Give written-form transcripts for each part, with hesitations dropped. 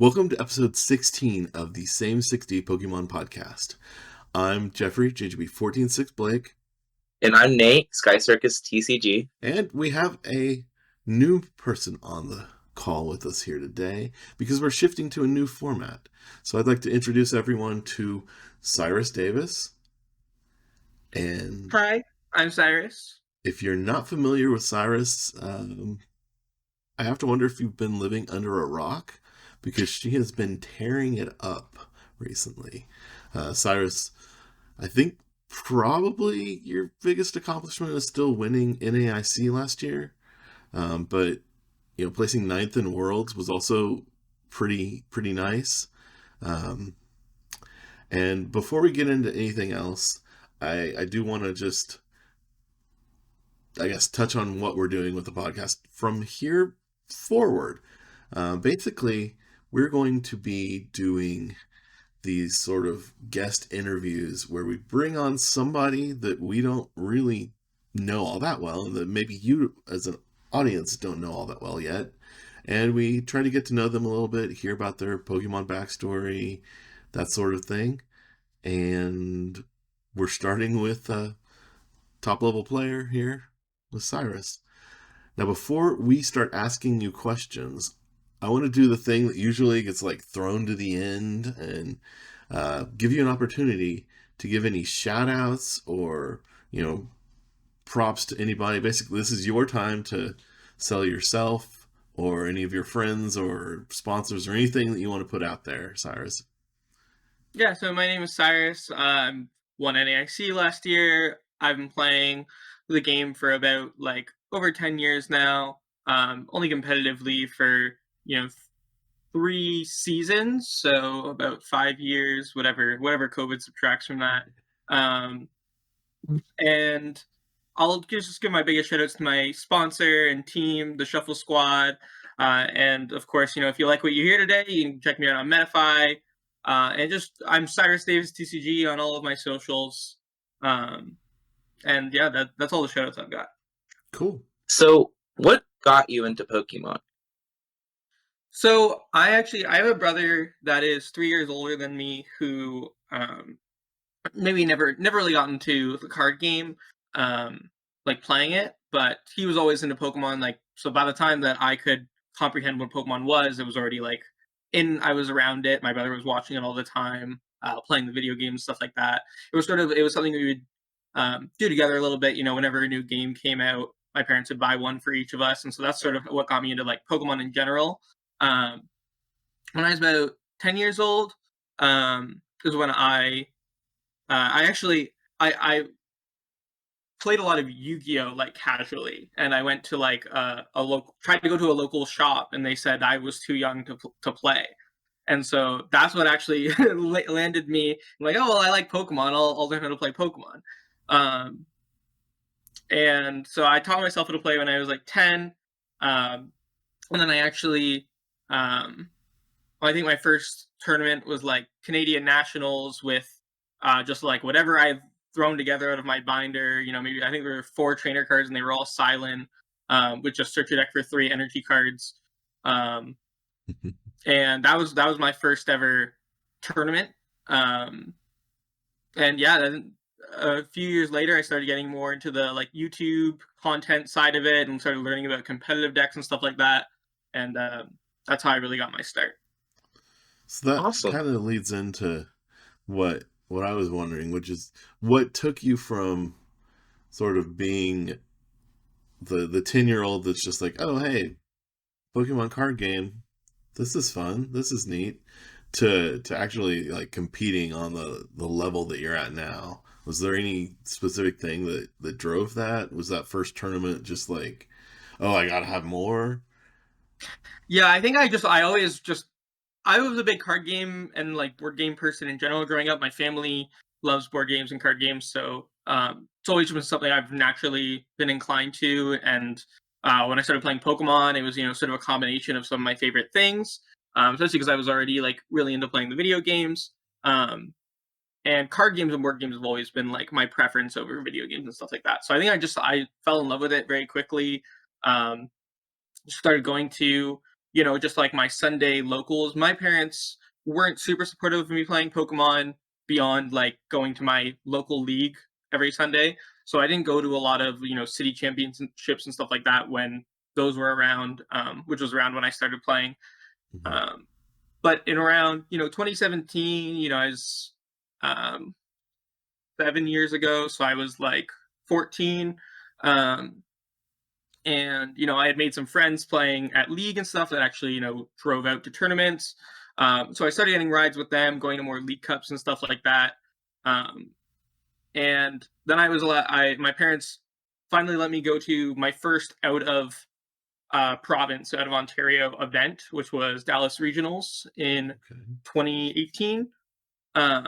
Welcome to episode 16 of the Same 60 Pokemon podcast. I'm Jeffrey, JGB146 Blake. And I'm Nate, Sky Circus TCG. And we have a new person on the call with us here today because we're shifting to a new format. So I'd like to introduce everyone to Cyrus Davis. And hi, I'm Cyrus. If you're not familiar with Cyrus, I have to wonder if you've been living under a rock, because she has been tearing it up recently. Cyrus, I think probably your biggest accomplishment is still winning NAIC last year, but placing 9th in Worlds was also pretty nice. And before we get into anything else, I do want to just, I guess, touch on what we're doing with the podcast from here forward. Basically, we're going to be doing these sort of guest interviews where we bring on somebody that we don't really know all that well, and that maybe you as an audience don't know all that well yet. And we try to get to know them a little bit, hear about their Pokemon backstory, that sort of thing. And we're starting with a top level player here with Cyrus. Now, before we start asking you questions, I want to do the thing that usually gets thrown to the end and give you an opportunity to give any shout outs or, props to anybody. Basically, this is your time to sell yourself or any of your friends or sponsors or anything that you want to put out there, Cyrus. Yeah, so my name is Cyrus. Won NAIC last year. I've been playing the game for about over 10 years now. Only competitively for 3 seasons, so about 5 years, whatever COVID subtracts from that. And I'll just give my biggest shout outs to my sponsor and team, the Shuffle Squad. And of course, if you like what you hear today, you can check me out on Metafy. I'm Cyrus Davis TCG on all of my socials. And yeah, that's all the shout outs I've got. Cool. So what got you into Pokemon? So I have a brother that is 3 years older than me who maybe never really got into the card game, playing it, but he was always into Pokemon. So by the time that I could comprehend what Pokemon was, it was already I was around it. My brother was watching it all the time, playing the video games, stuff like that. It was something we would do together a little bit. Whenever a new game came out, my parents would buy one for each of us, and so that's sort of what got me into Pokemon in general. When I was about 10 years old, is when I played a lot of Yu-Gi-Oh! Casually, and I went to tried to go to a local shop, and they said I was too young to play, and so that's what actually landed me oh well, I like Pokemon. I'll learn how to play Pokemon. And so I taught myself how to play when I was 10, and then I actually. I think my first tournament was Canadian Nationals with just whatever I've thrown together out of my binder. Maybe I think there were 4 trainer cards and they were all silent, with just search your deck for 3 energy cards. And that was my first ever tournament. And yeah, then a few years later, I started getting more into the YouTube content side of it and started learning about competitive decks and stuff like that. And that's how I really got my start. So that awesome. Kind of leads into what I was wondering, which is what took you from sort of being the 10-year-old that's just oh, hey, Pokemon card game, this is fun, this is neat, to actually competing on the level that you're at now. Was there any specific thing that drove that? Was that first tournament just oh, I gotta have more? Yeah, I think I was a big card game and board game person in general growing up. My family loves board games and card games, so it's always been something I've naturally been inclined to. And when I started playing Pokemon, it was sort of a combination of some of my favorite things, especially because I was already really into playing the video games. And card games and board games have always been my preference over video games and stuff like that. So I think I fell in love with it very quickly. Started going to just like my Sunday locals. My parents weren't super supportive of me playing Pokemon beyond like going to my local league every Sunday. So I didn't go to a lot of, city championships and stuff like that when those were around, which was around when I started playing. Mhm. But in around, 2017, I was um, 7 years ago. So I was like 14. Um, and I had made some friends playing at league and stuff that actually drove out to tournaments. So I started getting rides with them, going to more league cups and stuff like that. Um, and then my parents finally let me go to my first out of province, out of Ontario event, which was Dallas Regionals in Okay. 2018. um,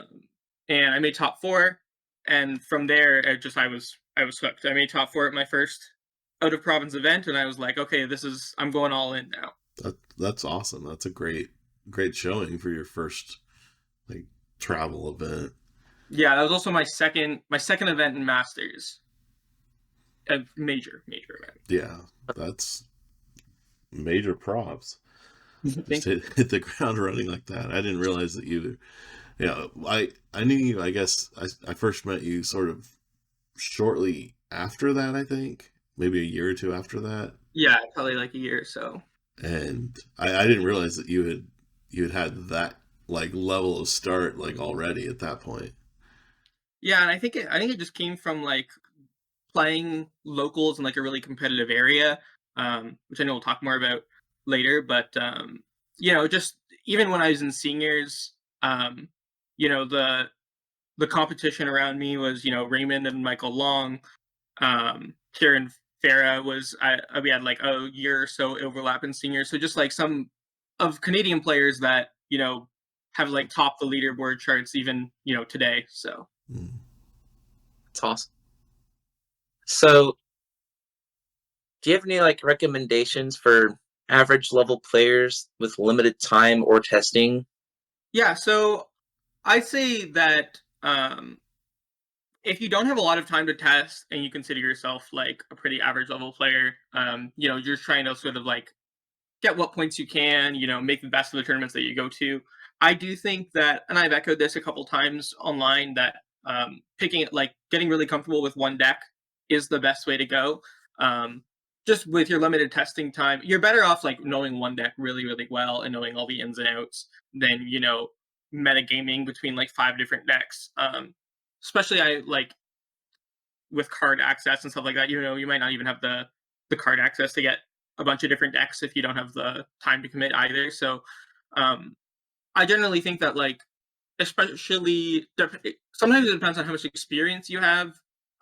and I made top four. And from there, I was hooked. I made top four at my first out of province event, and I was like, okay, I'm going all in now. That's awesome. That's a great showing for your first like travel event. Yeah, that was also my second event in Masters, a major event. Yeah, that's major props. Just Thank you. hit the ground running like that. I didn't realize that you. Yeah, I knew you. I guess I first met you sort of shortly after that. I think maybe a year or two after that, Yeah, probably like a year or so. and I didn't realize that you had that like level of start like already at that point. Yeah, and I think it just came from like playing locals in like a really competitive area, which I know we'll talk more about later. But just even when I was in seniors, the competition around me was Raymond and Michael Long. Kieran Farah we had like a year or so overlap in seniors, so just like some of Canadian players that have like topped the leaderboard charts even today. So Mm. It's awesome. So, do you have any like recommendations for average level players with limited time or testing? yeah, so I'd say that if you don't have a lot of time to test and you consider yourself like a pretty average level player, you're just trying to sort of like get what points you can, make the best of the tournaments that you go to. I do think that, and I've echoed this a couple times online, that picking it, like getting really comfortable with one deck is the best way to go. Um, just with your limited testing time, you're better off like knowing one deck really, really well and knowing all the ins and outs than, metagaming between like five different decks. Especially I like with card access and stuff like that, you might not even have the card access to get a bunch of different decks if you don't have the time to commit either. So um I generally think that like sometimes it depends on how much experience you have.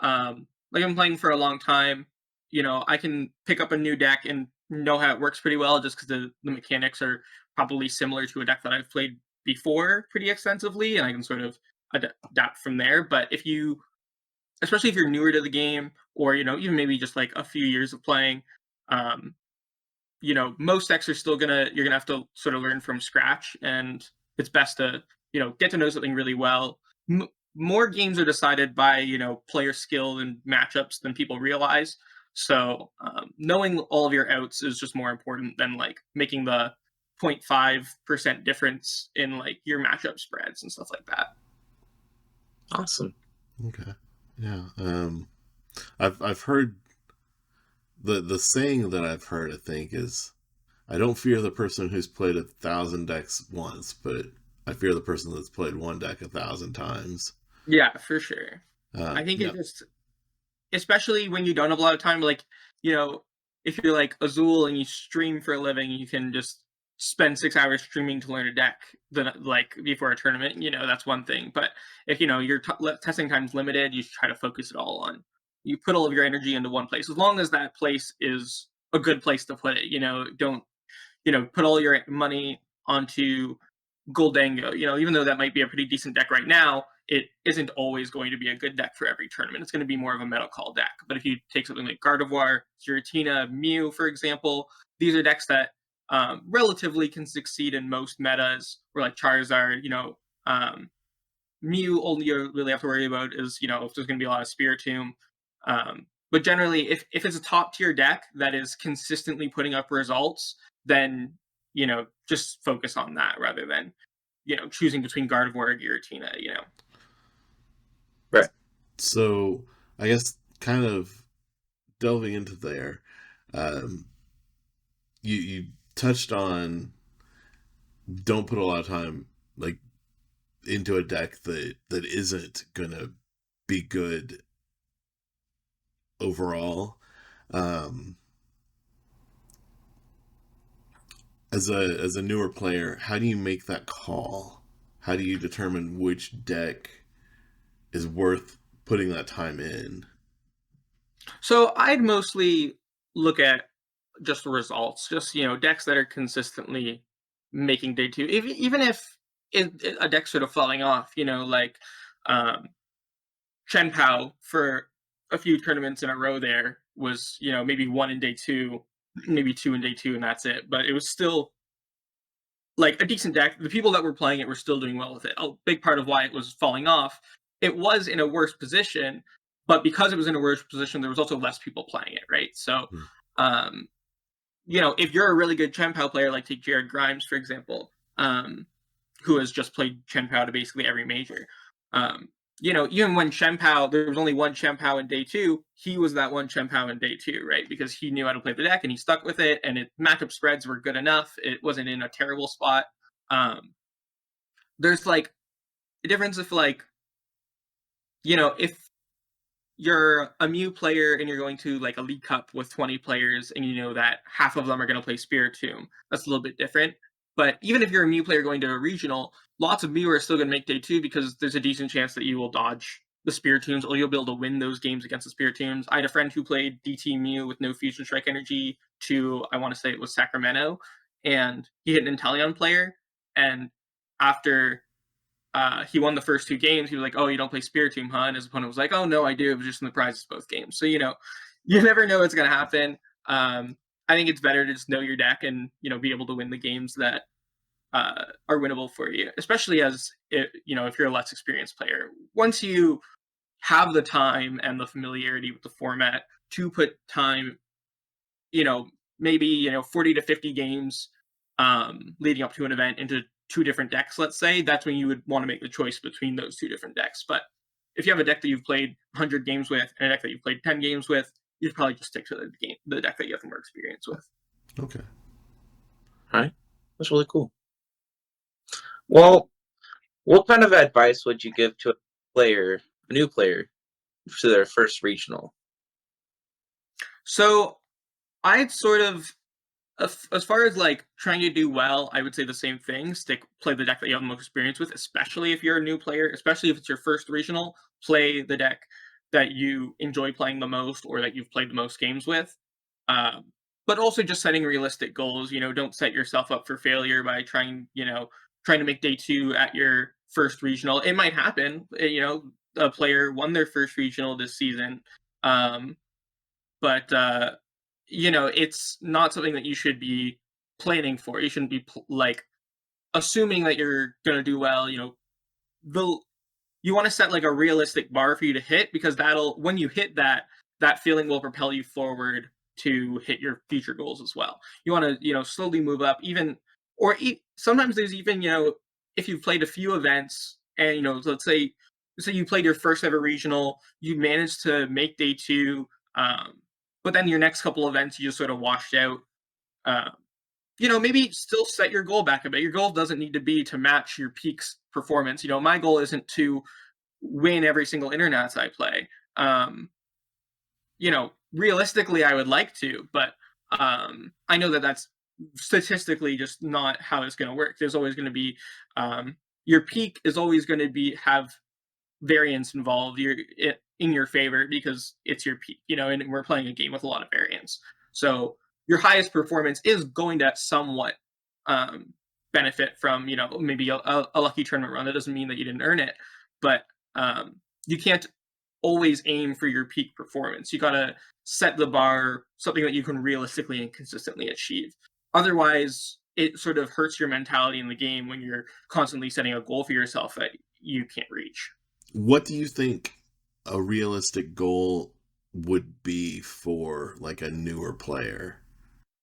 Like I'm playing for a long time, I can pick up a new deck and know how it works pretty well just because the mechanics are probably similar to a deck that I've played before pretty extensively, and I can sort of adapt from there. But especially if you're newer to the game, or even maybe just like a few years of playing, um most decks are still you're gonna have to sort of learn from scratch, and it's best to get to know something really well. More games are decided by player skill and matchups than people realize. So knowing all of your outs is just more important than like making the 0.5% difference in like your matchup spreads and stuff like that. Awesome. Okay. Yeah. I've heard the saying that I've heard. I think is I don't fear the person who's played 1,000 decks once, but I fear the person that's played one deck 1,000 times. Yeah, for sure. I think Yeah. it just, especially when you don't have a lot of time, like you know if you're like Azul and you stream for a living, you can just spend 6 hours streaming to learn a deck than like before a tournament. That's one thing. But if your testing time's limited, you should try to focus it all on, you put all of your energy into one place, as long as that place is a good place to put it. Don't put all your money onto Goldango. Even though that might be a pretty decent deck right now, it isn't always going to be a good deck for every tournament. It's going to be more of a metal call deck. But if you take something like Gardevoir, Giratina, Mew, for example, these are decks that relatively can succeed in most metas. Or like Charizard, Mew, only you really have to worry about is if there's going to be a lot of Spiritomb. But generally, if it's a top tier deck that is consistently putting up results, then just focus on that rather than, choosing between Gardevoir or Giratina, Right. So I guess kind of delving into there, um, you touched on don't put a lot of time like into a deck that isn't gonna be good overall. Um, as a newer player, how do you make that call? How do you determine which deck is worth putting that time in? So I'd mostly look at just the results, just decks that are consistently making day two, even if a deck's sort of falling off, like um, Chen Pao for a few tournaments in a row there was maybe one in day two, maybe two in day two, and that's it. But it was still like a decent deck. The people that were playing it were still doing well with it. A big part of why it was falling off, it was in a worse position, but because it was in a worse position, there was also less people playing it, right? So, Hmm. um, if you're a really good Chen Pao player, like take Jared Grimes, for example, who has just played Chen Pao to basically every major, um, even when Chen Pao, there was only one Chen Pao in day two, he was that one Chen Pao in day two, right? Because he knew how to play the deck and he stuck with it, and matchup spreads were good enough. It wasn't in a terrible spot. There's like a difference if if you're a Mew player and you're going to like a League Cup with 20 players and you know that half of them are going to play Spiritomb, that's a little bit different. But even if you're a Mew player going to a regional, lots of Mew are still going to make day two because there's a decent chance that you will dodge the Spiritombs or you'll be able to win those games against the Spiritombs. I had a friend who played DT Mew with no Fusion Strike Energy to, I want to say it was Sacramento, and he hit an Inteleon player. And after he won the first two games, he was like, "Oh, you don't play Spiritomb, huh?" And his opponent was like, "Oh, no, I do. It was just in the prizes both games." So, you never know what's going to happen. I think it's better to just know your deck and, be able to win the games that are winnable for you, especially if you're a less experienced player. Once you have the time and the familiarity with the format to put time, you know, maybe 40 to 50 games leading up to an event into two different decks, let's say, that's when you would want to make the choice between those two different decks. But if you have a deck that you've played 100 games with and a deck that you've played 10 games with, you'd probably just stick to the deck that you have more experience with. Okay. All right. That's really cool. Well, what kind of advice would you give to a new player, to their first regional? So I'd sort of, as far as like trying to do well, I would say the same thing. Play the deck that you have the most experience with, especially if you're a new player, especially if it's your first regional. Play the deck that you enjoy playing the most or that you've played the most games with. But also just setting realistic goals. Don't set yourself up for failure by trying to make day two at your first regional. It might happen. A player won their first regional this season. But it's not something that you should be planning for. You shouldn't be like assuming that you're gonna do well. You want to set like a realistic bar for you to hit, because when you hit that feeling will propel you forward to hit your future goals as well. You want to slowly move up, even sometimes there's even if you've played a few events and let's say you played your first ever regional, you managed to make day two, but then your next couple events you just sort of washed out. Um, maybe still set your goal back a bit. Your goal doesn't need to be to match your peak's performance. My goal isn't to win every single internets I play. Realistically, I would like to, but I know that that's statistically just not how it's going to work. There's always going to be your peak is always going to have variance involved in your favor because it's your peak, and we're playing a game with a lot of variance. So your highest performance is going to somewhat benefit from, maybe a lucky tournament run. That doesn't mean that you didn't earn it, but you can't always aim for your peak performance. You got to set the bar something that you can realistically and consistently achieve. Otherwise, it sort of hurts your mentality in the game when you're constantly setting a goal for yourself that you can't reach. What do you think a realistic goal would be for like a newer player?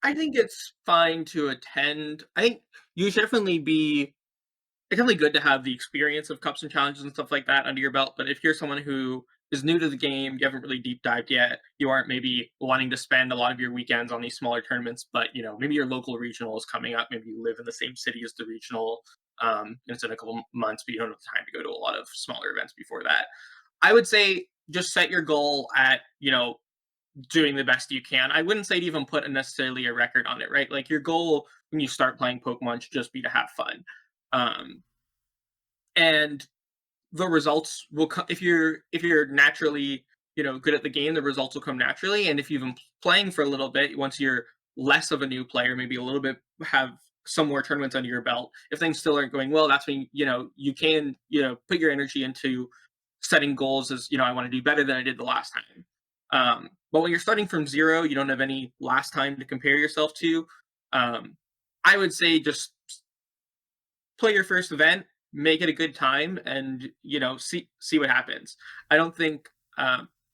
I think it's fine to attend. I think you should definitely be it's definitely good to have the experience of cups and challenges and stuff like that under your belt. But if you're someone who is new to the game, you haven't really deep dived yet, you aren't maybe wanting to spend a lot of your weekends on these smaller tournaments, but maybe your local regional is coming up. Maybe you live in the same city as the regional. And it's in a couple months, but you don't have time to go to a lot of smaller events before that. I would say just set your goal at, doing the best you can. I wouldn't say to even put necessarily a record on it, right? Like your goal when you start playing Pokemon should just be to have fun. Um, and the results will come if you're naturally good at the game. The results will come naturally, and if you've been playing for a little bit, once you're less of a new player, maybe a little bit, have some more tournaments under your belt, if things still aren't going well, that's when you can put your energy into setting goals as I want to do better than I did the last time. But when you're starting from zero, you don't have any last time to compare yourself to. um, I would say just play your first event, make it a good time, and see what happens. I don't think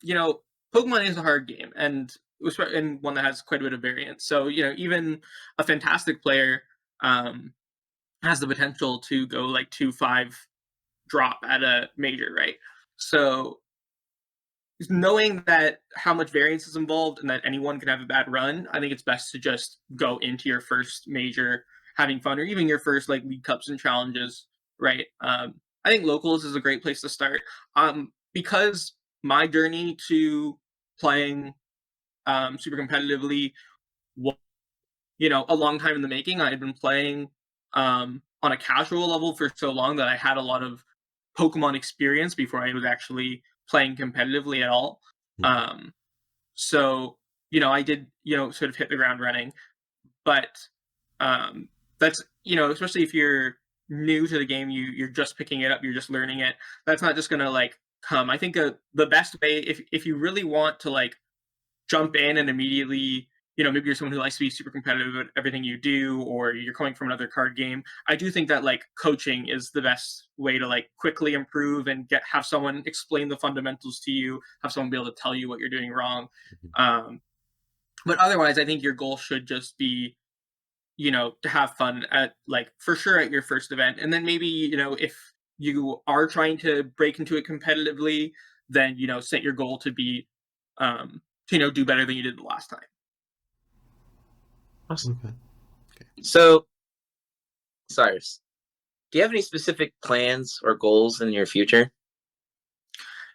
you know Pokemon is a hard game, and one that has quite a bit of variance. So even a fantastic player um, has the potential to go like 2-5 drop at a major, right? So knowing that how much variance is involved and that anyone can have a bad run, I think it's best to just go into your first major having fun, or even your first like league cups and challenges, right? I think locals is a great place to start. Because my journey to playing super competitively was, a long time in the making. I had been playing on a casual level for so long that I had a lot of Pokemon experience before I was actually playing competitively at all. Mhm. Um, so, I did, sort of hit the ground running, but um, that's, especially if you're new to the game, you're just picking it up, you're just learning it. That's not just gonna like come. I think the best way, if you really want to like jump in and immediately, maybe you're someone who likes to be super competitive at everything you do, or you're coming from another card game. I do think that like coaching is the best way to like quickly improve and have someone explain the fundamentals to you, have someone be able to tell you what you're doing wrong. Mhm. Um, but otherwise, I think your goal should just be, to have fun at like for sure at your first event. And then maybe, if you are trying to break into it competitively, then, set your goal to be, do better than you did the last time. Awesome. Okay. So, Cyrus, do you have any specific plans or goals in your future?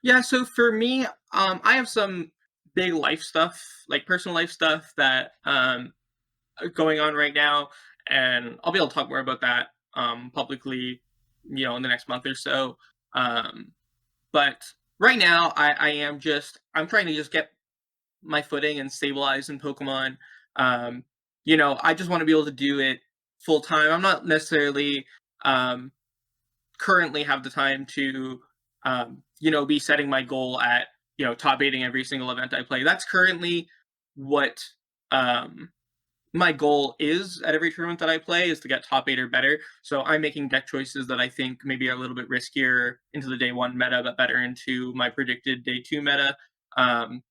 Yeah, so for me, I have some big life stuff, like personal life stuff that are going on right now, and I'll be able to talk more about that publicly, in the next month or so. Um, but right now, I'm trying to just get my footing and stabilize in Pokemon. Um, I just want to be able to do it full time. I'm not necessarily um, currently have the time to be setting my goal at top eighting every single event I play. That's currently what um, my goal is at every tournament that I play, is to get top eight or better. So I'm making deck choices that I think maybe are a little bit riskier into the day one meta, but better into my predicted day two meta. Um,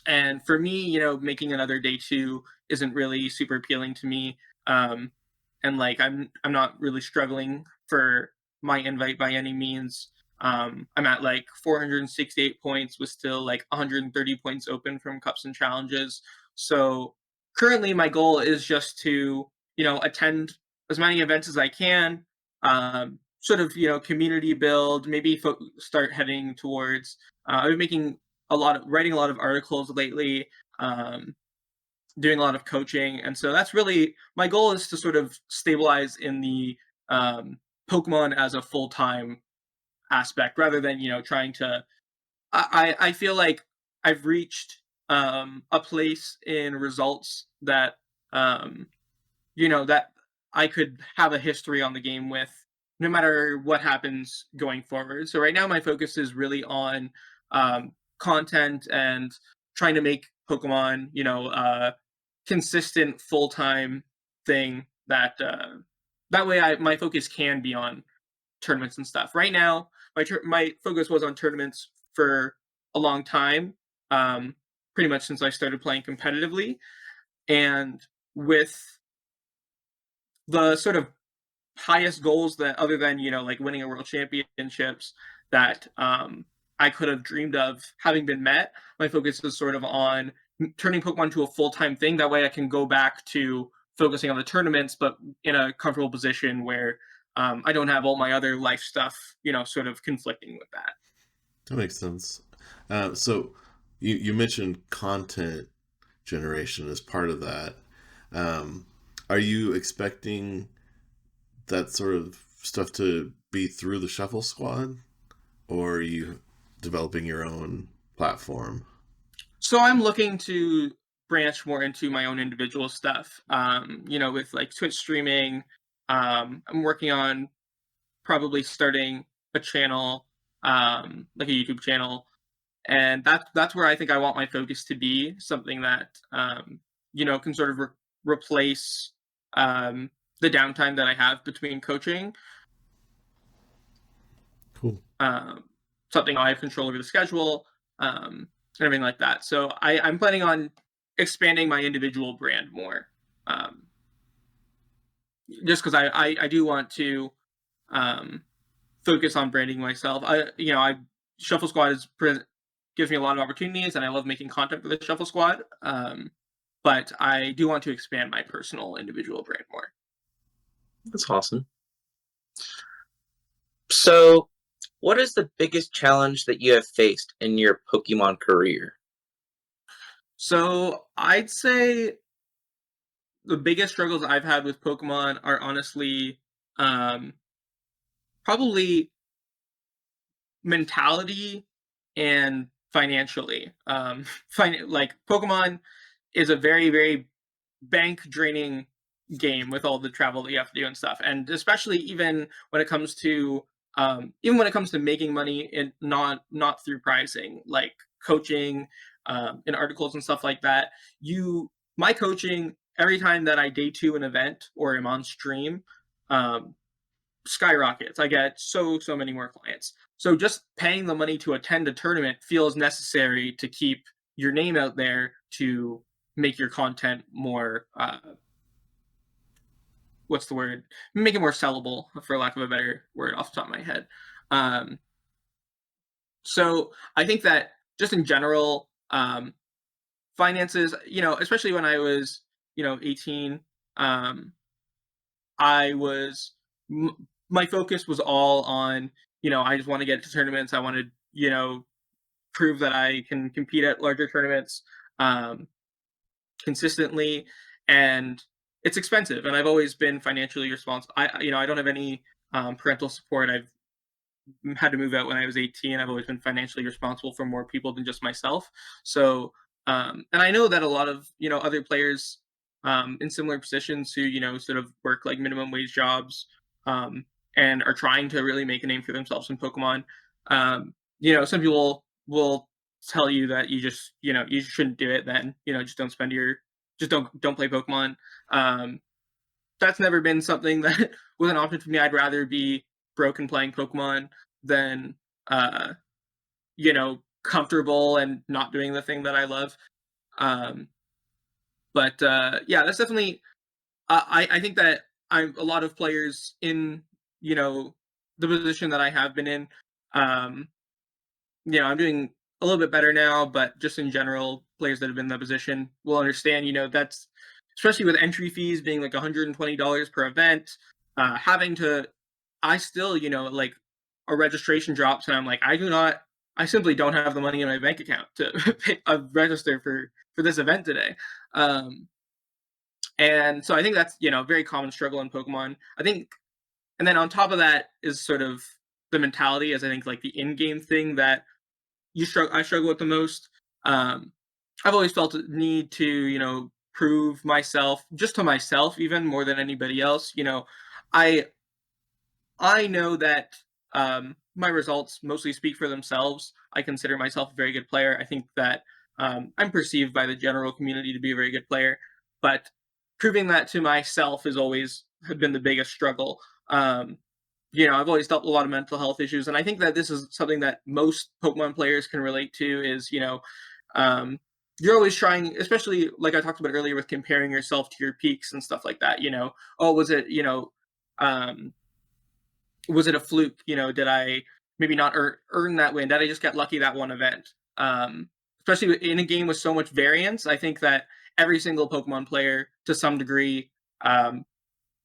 and for me, making another day two isn't really super appealing to me. Um, and like I'm not really struggling for my invite by any means. I'm at like 468 points with still like 130 points open from cups and challenges. So currently my goal is just to, attend as many events as I can, sort of, community build, maybe start heading towards, I've been writing a lot of articles lately, um, doing a lot of coaching, and so that's really my goal, is to sort of stabilize in the um, Pokemon as a full time aspect, rather than trying to. I feel like I've reached a place in results that um, that I could have a history on the game with, no matter what happens going forward. So right now, my focus is really on content and trying to make Pokemon, consistent full time thing that way my focus can be on tournaments and stuff. Right now, my focus was on tournaments for a long time, um, pretty much since I started playing competitively. And with the sort of highest goals that, other than, like winning a world championships, that I could have dreamed of having been met, my focus is sort of on turning Pokemon to a full-time thing. That way I can go back to focusing on the tournaments, but in a comfortable position where I don't have all my other life stuff, sort of conflicting with that. That makes sense. So you mentioned content generation as part of that. Um, are you expecting that sort of stuff to be through the Shuffle Squad, or are you developing your own platform? So I'm looking to branch more into my own individual stuff. With like Twitch streaming. I'm working on probably starting a channel, like a YouTube channel, and that's where I think I want my focus to be. Something that can sort of replace the downtime that I have between coaching. Cool. Something I have control over the schedule, and everything like that. So I'm planning on expanding my individual brand more, just because I do want to focus on branding myself. Shuffle Squad gives me a lot of opportunities, and I love making content for the Shuffle Squad. But I do want to expand my personal individual brand more. That's awesome. So, what is the biggest challenge that you have faced in your Pokemon career? So I'd say the biggest struggles I've had with Pokemon are honestly probably mentality and financially. Like Pokemon is a very, very bank draining game with all the travel that you have to do and stuff, and especially even when it comes to making money and not through pricing, like coaching, in articles and stuff like that. My coaching, every time that I day two an event or am on stream, skyrockets. I get so many more clients. So just paying the money to attend a tournament feels necessary to keep your name out there, to make your content more what's the word? Make it more sellable, for lack of a better word off the top of my head. So I think that just in general, finances, especially when I was, 18, I was my focus was all on, I just want to get to tournaments. I wanted, prove that I can compete at larger tournaments consistently, and it's expensive. And I've always been financially responsible. I don't have any parental support. I've had to move out when I was 18. I've always been financially responsible for more people than just myself. So, and I know that a lot of, other players in similar positions who, sort of work like minimum wage jobs, and are trying to really make a name for themselves in Pokemon. Some people will tell you that you shouldn't do it. Then, just don't play Pokemon. That's never been something that was an option for me. I'd rather be broke and playing Pokemon than comfortable and not doing the thing that I love. But yeah, that's definitely. I think that a lot of players in the position that I have been in. I'm doing a little bit better now, but just in general, players that have been in that position will understand. That's especially with entry fees being like $120 per event. Having to, I still, like a registration drops, and I'm like, I simply don't have the money in my bank account to register for this event today. And so I think that's, a very common struggle in Pokemon. I think, and then on top of that is sort of the mentality, as I think like the in-game thing that I struggle with the most. I've always felt a need to, prove myself, just to myself, even more than anybody else. I know that my results mostly speak for themselves. I consider myself a very good player. I think that I'm perceived by the general community to be a very good player, but proving that to myself has always been the biggest struggle. I've always dealt with a lot of mental health issues, and I think that this is something that most Pokemon players can relate to. Is um, you're always trying, especially like I talked about earlier with comparing yourself to your peaks and stuff like that. Oh, um, was it a fluke? Did I maybe not earn that win? Did I just get lucky that one event? Especially in a game with so much variance, I think that every single Pokemon player, to some degree, um,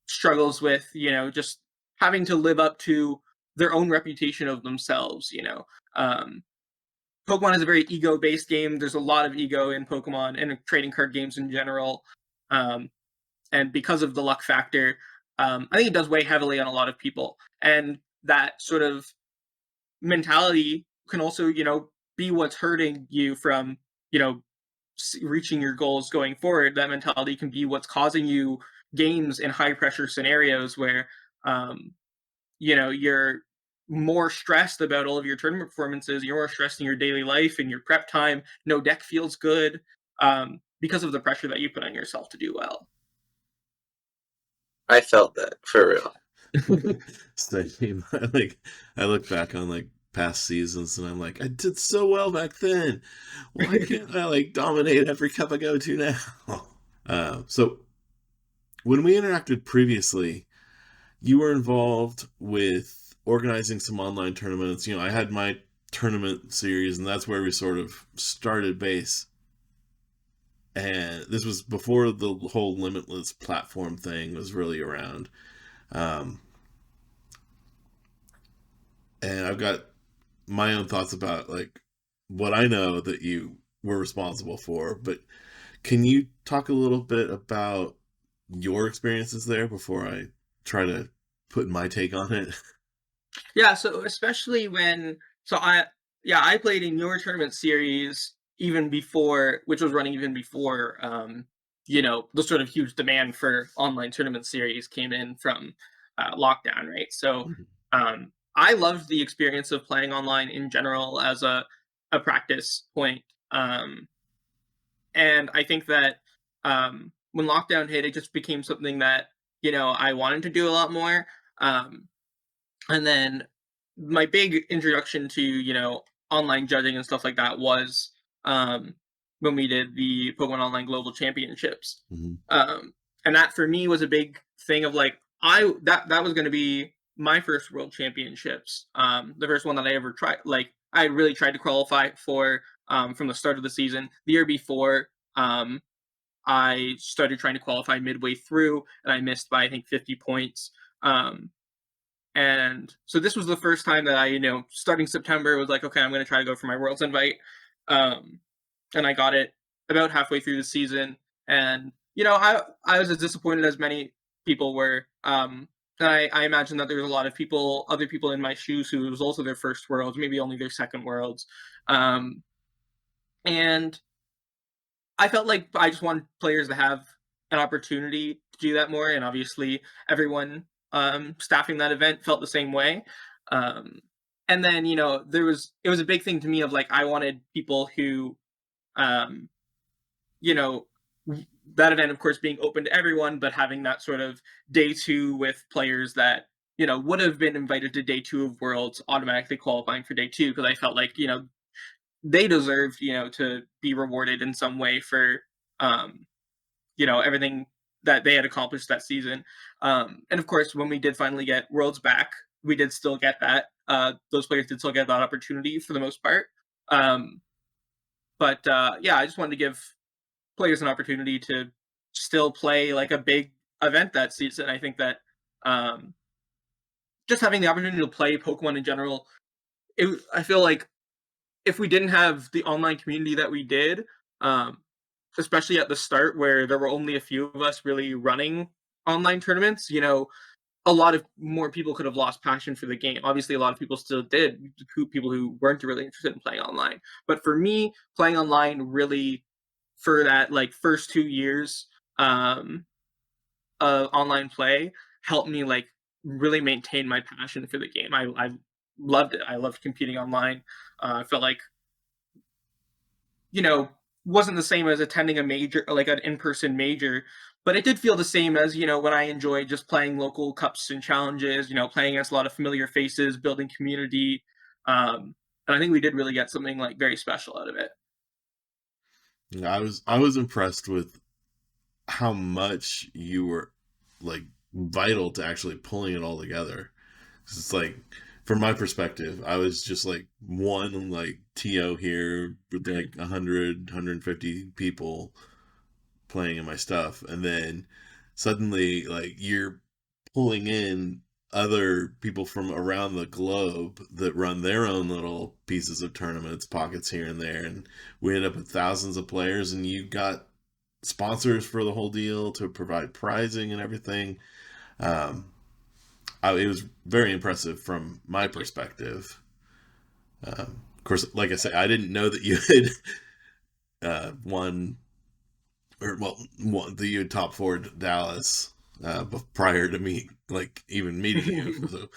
struggles with just having to live up to their own reputation of themselves. Um, Pokemon is a very ego-based game. There's a lot of ego in Pokemon and trading card games in general. Um, and because of the luck factor, I think it does weigh heavily on a lot of people. And that sort of mentality can also, be what's hurting you from, reaching your goals going forward. That mentality can be what's causing you games in high pressure scenarios where, um, you're more stressed about all of your tournament performances. You're more stressed in your daily life and your prep time. No deck feels good, because of the pressure that you put on yourself to do well. I felt that for real. So, I look back on like past seasons and I'm like, I did so well back then. Why can't I like dominate every cup I go to now? So when we interacted previously, you were involved with organizing some online tournaments. I had my tournament series, and that's where we sort of started base. And this was before the whole limitless platform thing was really around. Um, and I've got my own thoughts about like what I know that you were responsible for, but can you talk a little bit about your experiences there before I try to put my take on it? Yeah, so especially I played in your tournament series even before, which was running even before, the sort of huge demand for online tournament series came in from lockdown, right? So I loved the experience of playing online in general as a practice point. And I think that when lockdown hit, it just became something that, I wanted to do a lot more. Um, and then my big introduction to online judging and stuff like that was um when we did the Pokemon Online Global Championships. Mm-hmm. And that for me was a big thing of like that was going to be my first World Championships, the first one that I ever tried. Like I really tried to qualify for from the start of the season. The year before, I started trying to qualify midway through and I missed by I think 50 points. And so this was the first time that I, starting September, was like, okay, I'm going to try to go for my Worlds invite. And I got it about halfway through the season. And, I was as disappointed as many people were. And I imagine that there's a lot of other people in my shoes who it was also their first Worlds, maybe only their second Worlds. And I felt like I just wanted players to have an opportunity to do that more. And obviously, everyone staffing that event felt the same way. And then it was a big thing to me of like I wanted people who, um, you know, that event of course being open to everyone, but having that sort of day two with players that would have been invited to day two of Worlds automatically qualifying for day two because I felt like they deserved to be rewarded in some way for um, everything that they had accomplished that season. And of course, when we did finally get Worlds back, we did still get that. Those players did still get that opportunity for the most part. But yeah, I just wanted to give players an opportunity to still play like a big event that season. I think that just having the opportunity to play Pokemon in general, I feel like if we didn't have the online community that we did, um, especially at the start where there were only a few of us really running online tournaments, a lot of more people could have lost passion for the game. Obviously, a lot of people still did, people who weren't really interested in playing online. But for me, playing online really for that like first 2 years of online play helped me like really maintain my passion for the game. I loved it. I loved competing online. I felt like you know, wasn't the same as attending a major, like an in-person major, but it did feel the same as, when I enjoyed just playing local cups and challenges, playing against a lot of familiar faces, building community. And I think we did really get something like very special out of it. I was impressed with how much you were like vital to actually pulling it all together. 'Cause it's like, from my perspective, I was just like one like TO here with like 150 people playing in my stuff, and then suddenly like you're pulling in other people from around the globe that run their own little pieces of tournaments, pockets here and there, and we end up with thousands of players, and you got sponsors for the whole deal to provide prizing and everything. um, it was very impressive from my perspective. Of course, like I said, I didn't know that you had won, or well, the you top four Dallas prior to me, like even meeting you. So,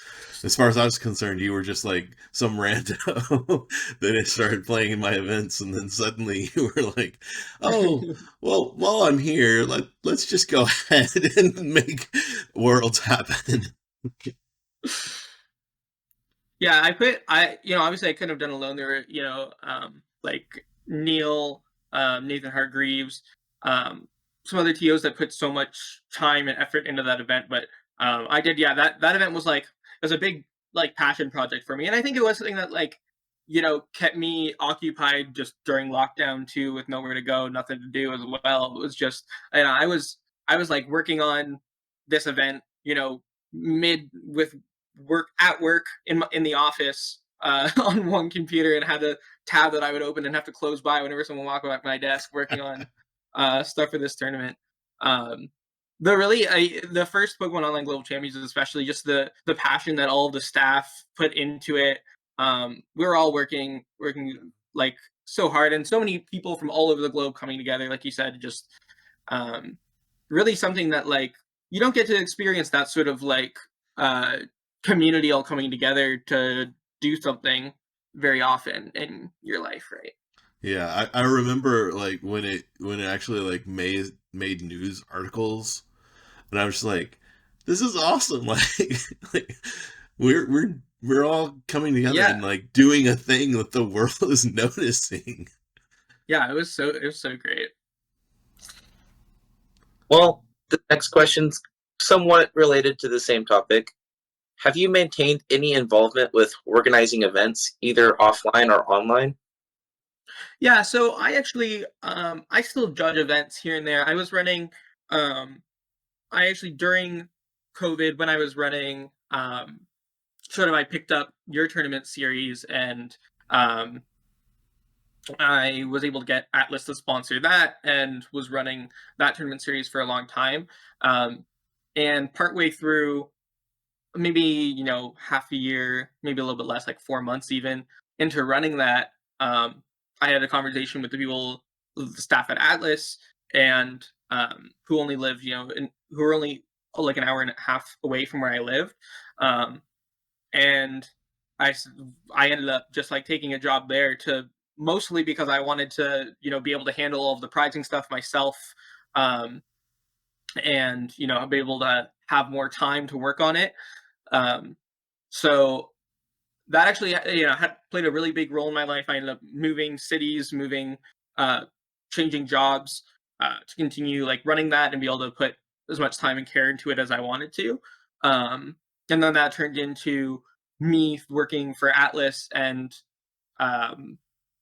as far as I was concerned, you were just like some rando that had started playing in my events, and then suddenly you were like, "Oh, well, while I'm here, let's just go ahead and make worlds happen." Yeah, obviously I couldn't have done alone. There were, like Neil, Nathan Hargreaves, some other TOs that put so much time and effort into that event. But I did, yeah, that event was like, it was a big like passion project for me. And I think it was something that like, kept me occupied just during lockdown too, with nowhere to go, nothing to do as well. It was just, and I was like working on this event, mid with work in the office on one computer, and had a tab that I would open and have to close by whenever someone walked by my desk working on stuff for this tournament. Um, the first Pokemon Online Global Champions, especially just the passion that all of the staff put into it. We were all working like so hard, and so many people from all over the globe coming together. Like you said, just um, really something that like you don't get to experience that sort of like uh, community all coming together to do something very often in your life, right? Yeah, I remember like when it actually like made news articles, and I was just like, "This is awesome!" Like we're all coming together Yeah, and like doing a thing that the world is noticing. yeah, it was so great. Well, the next question's somewhat related to the same topic. Have you maintained any involvement with organizing events, either offline or online? Yeah, so I actually I still judge events here and there. I was running I actually during COVID, when I was running sort of, I picked up your tournament series, and um I was able to get Atlas to sponsor that, and was running that tournament series for a long time. Um and partway through, maybe, half a year, maybe a little bit less, like 4 months even into running that, I had a conversation with the people, the staff at Atlas, and who only live, who are only like an hour and a half away from where I live. um, and I ended up just like taking a job there, to mostly because I wanted to, be able to handle all of the prizing stuff myself, um, and be able to have more time to work on it. um, so that actually, had played a really big role in my life. I ended up moving cities, uh, changing jobs, to continue like running that and be able to put as much time and care into it as I wanted to. Um, and then that turned into me working for Atlas, and um,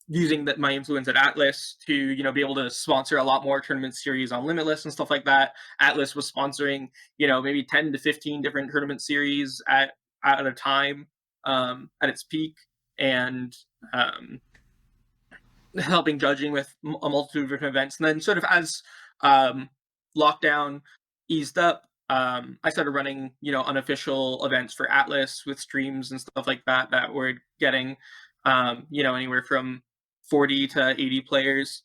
using that my influence at Atlas to, be able to sponsor a lot more tournament series on Limitless and stuff like that. Atlas was sponsoring, maybe 10 to 15 different tournament series at a time, at its peak, and um, helping judging with a multitude of different events. And then sort of as um, lockdown eased up, I started running, unofficial events for Atlas with streams and stuff like that, that were getting, anywhere from 40 to 80 players,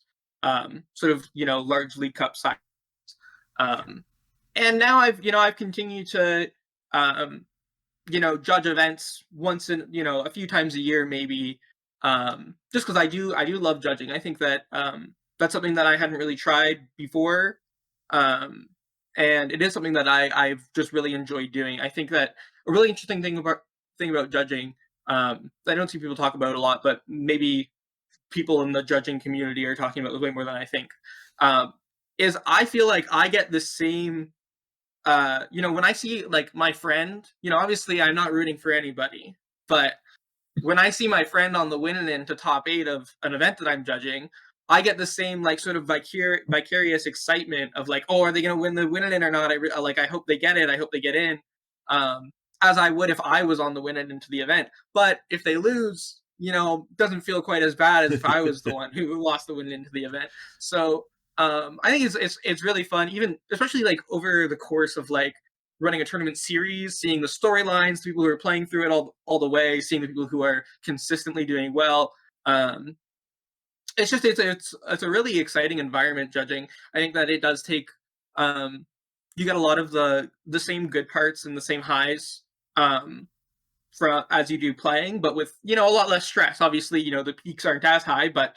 sort of, large League Cup size. Um, and now I've continued to, um, judge events once in, a few times a year, maybe, just because I do love judging. I think that that's something that I hadn't really tried before, um, and it is something that I've just really enjoyed doing. I think that a really interesting thing about judging, I don't see people talk about a lot, but maybe people in the judging community are talking about way more than I think. Is I feel like I get the same. When I see like my friend, obviously I'm not rooting for anybody, but when I see my friend on the winning in to top 8 of an event that I'm judging, I get the same like sort of vicarious excitement of like, oh, are they going to win the winning in or not? I hope they get it. I hope they get in. As I would if I was on the winning into the event. But if they lose, doesn't feel quite as bad as if I was the one who lost the winning into the event. So I think it's really fun, even especially like over the course of like running a tournament series, seeing the storylines, the people who are playing through it all the way, seeing the people who are consistently doing well. It's a really exciting environment judging. I think that it does take you get a lot of the same good parts and the same highs as you do playing, but with a lot less stress. Obviously, the peaks aren't as high, but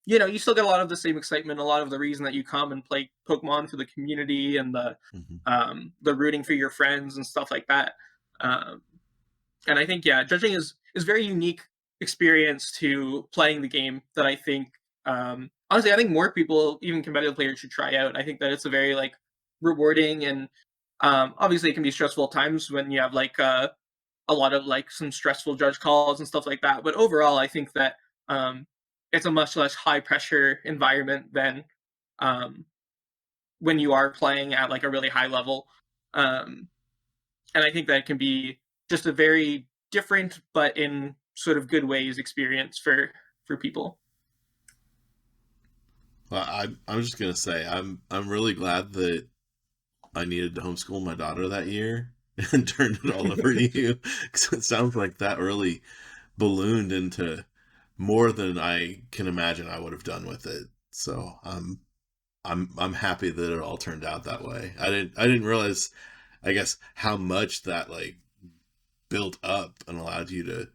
you still get a lot of the same excitement, a lot of the reason that you come and play Pokemon for the community and the rooting for your friends and stuff like that. And I think judging is very unique experience to playing the game that I think honestly I think more people, even competitive players, should try out. I think that it's a very like rewarding and obviously it can be stressful at times when you have like a lot of like some stressful judge calls and stuff like that. But overall, I think that it's a much less high pressure environment than when you are playing at like a really high level. And I think that can be just a very different, but in sort of good ways, experience for people. Well, I'm just gonna say I'm really glad that I needed to homeschool my daughter that year and turned it all over to you, because it sounds like that really ballooned into more than I can imagine I would have done with it. So I'm happy that it all turned out that way. I didn't realize, I guess, how much that like built up and allowed you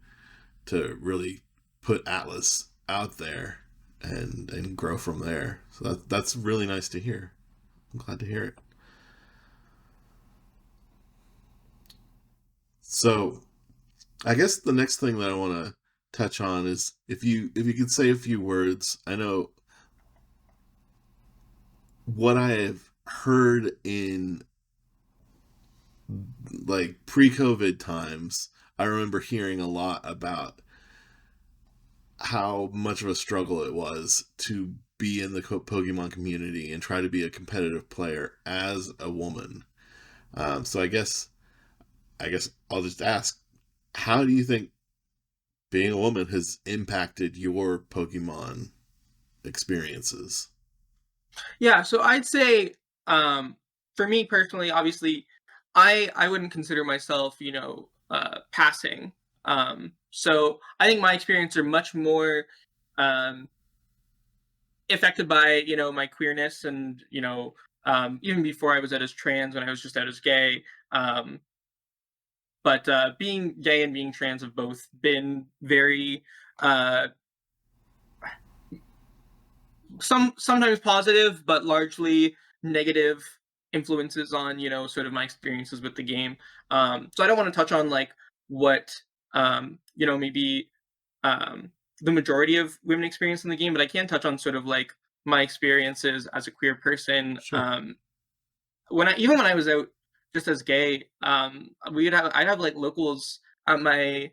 to really put Atlas out there and grow from there. So that's really nice to hear. I'm glad to hear it. So I guess the next thing that I want to touch on is if you could say a few words. I know what I have heard in like pre-COVID times, I remember hearing a lot about how much of a struggle it was to be in the Pokemon community and try to be a competitive player as a woman. So I guess I'll just ask, how do you think being a woman has impacted your Pokemon experiences? Yeah, so I'd say for me personally, obviously, I wouldn't consider myself, passing. So I think my experience are much more um, affected by my queerness and even before I was out as trans, when I was just out as gay. But being gay and being trans have both been very uh, sometimes positive, but largely negative influences on sort of my experiences with the game. So I don't want to touch on like what maybe um, the majority of women experience in the game, but I can touch on sort of like my experiences as a queer person. Sure. When I was out just as gay, I'd have like locals at my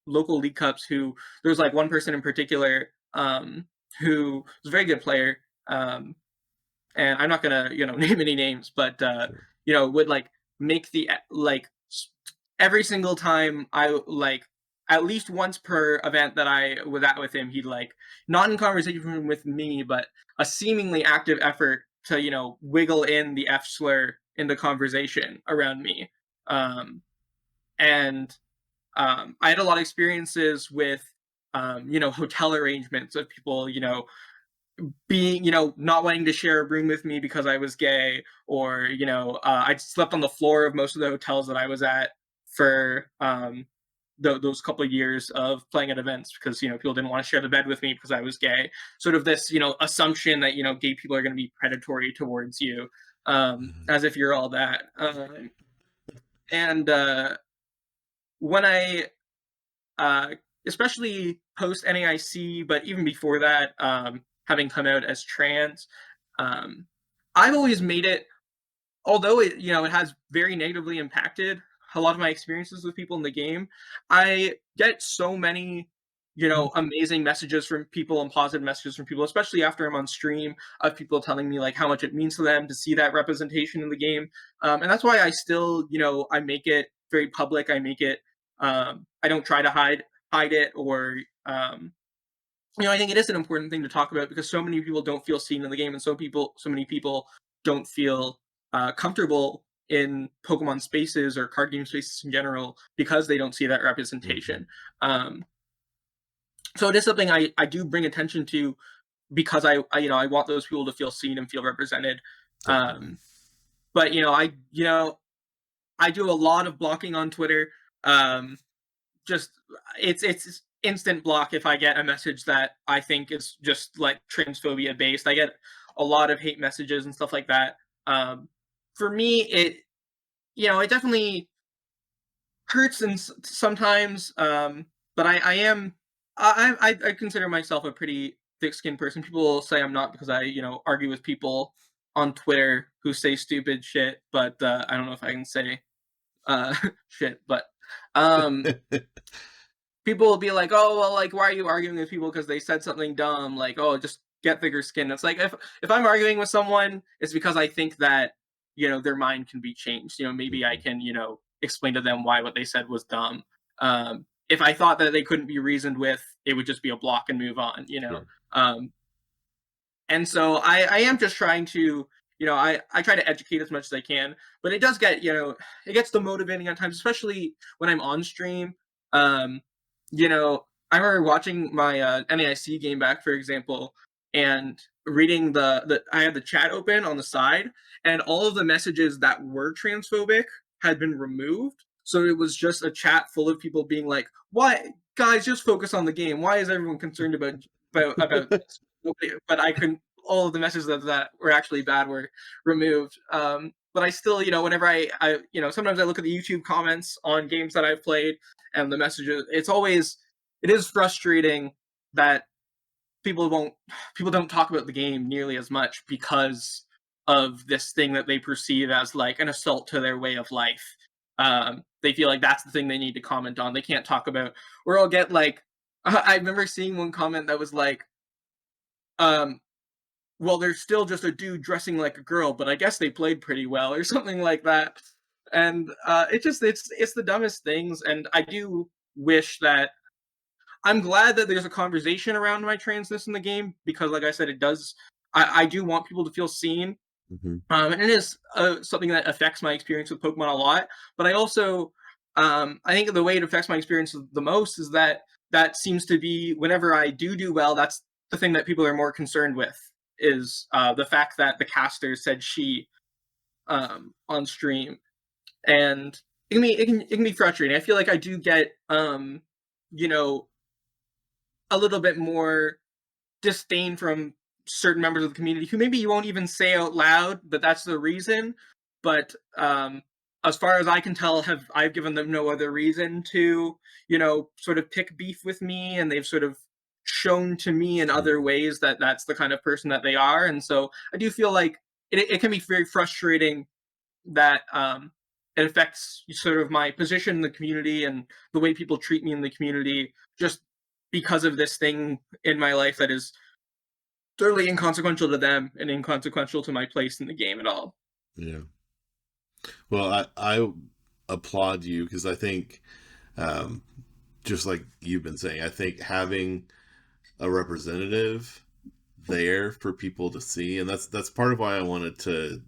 local league cups who there was like one person in particular who was a very good player, and I'm not gonna name any names, but Sure. would like make the like every single time I like at least once per event that I was at with him, he'd like not in conversation with me, but a seemingly active effort to wiggle in the F slur in the conversation around me, and I had a lot of experiences with hotel arrangements of people being not wanting to share a room with me because I was gay, or I slept on the floor of most of the hotels that I was at for those couple of years of playing at events, because people didn't want to share the bed with me because I was gay. Sort of this assumption that gay people are going to be predatory towards you, as if you're all that. And when I especially post NAIC, but even before that, having come out as trans, I've always made it, although it it has very negatively impacted a lot of my experiences with people in the game. I get so many amazing messages from people and positive messages from people, especially after I'm on stream, of people telling me like how much it means to them to see that representation in the game. And that's why I still I make it very public. I make it I don't try to hide it, or I think it is an important thing to talk about, because so many people don't feel seen in the game, and so many people don't feel comfortable in Pokemon spaces or card game spaces in general, because they don't see that representation. So it is something I do bring attention to, because I want those people to feel seen and feel represented. But I do a lot of blocking on Twitter. Just it's instant block if I get a message that I think is just like transphobia based. I get a lot of hate messages and stuff like that. For me, it definitely hurts and sometimes, but I consider myself a pretty thick-skinned person. People will say I'm not, because I argue with people on Twitter who say stupid shit, but I don't know if I can say shit, but people will be like, oh well, like, why are you arguing with people because they said something dumb? Like, oh, just get thicker skin. It's like, if I'm arguing with someone, it's because I think that their mind can be changed. Maybe I can explain to them why what they said was dumb. If I thought that they couldn't be reasoned with, it would just be a block and move on. And so I am just trying to, I try to educate as much as I can, but it does get, it gets demotivating at times, especially when I'm on stream. I remember watching my NAIC game back, for example, and reading I had the chat open on the side, and all of the messages that were transphobic had been removed. So it was just a chat full of people being like, "Why, guys, just focus on the game. Why is everyone concerned about this?" But I couldn't. All of the messages that were actually bad were removed. But I still, whenever I sometimes I look at the YouTube comments on games that I've played, and the messages, it is frustrating that people don't talk about the game nearly as much, because of this thing that they perceive as like an assault to their way of life. They feel like that's the thing they need to comment on. They can't talk about, or I'll get like, I remember seeing one comment that was like, well, there's still just a dude dressing like a girl, but I guess they played pretty well, or something like that. And it's the dumbest things. And I do wish that, I'm glad that there's a conversation around my transness in the game, because like I said, I do want people to feel seen. And it is something that affects my experience with Pokemon a lot. But I also, I think the way it affects my experience the most is that seems to be, whenever I do well, that's the thing that people are more concerned with, is the fact that the caster said she on stream. And it can be frustrating. I feel like I do get a little bit more disdain from certain members of the community, who maybe you won't even say out loud that that's the reason, but as far as I can tell, I've given them no other reason to sort of pick beef with me, and they've sort of shown to me in other ways that that's the kind of person that they are. And so I do feel like it can be very frustrating that it affects sort of my position in the community and the way people treat me in the community, just because of this thing in my life that is totally inconsequential to them and inconsequential to my place in the game at all. Yeah. Well, I applaud you, because I think, just like you've been saying, I think having a representative there for people to see, and that's part of why I wanted to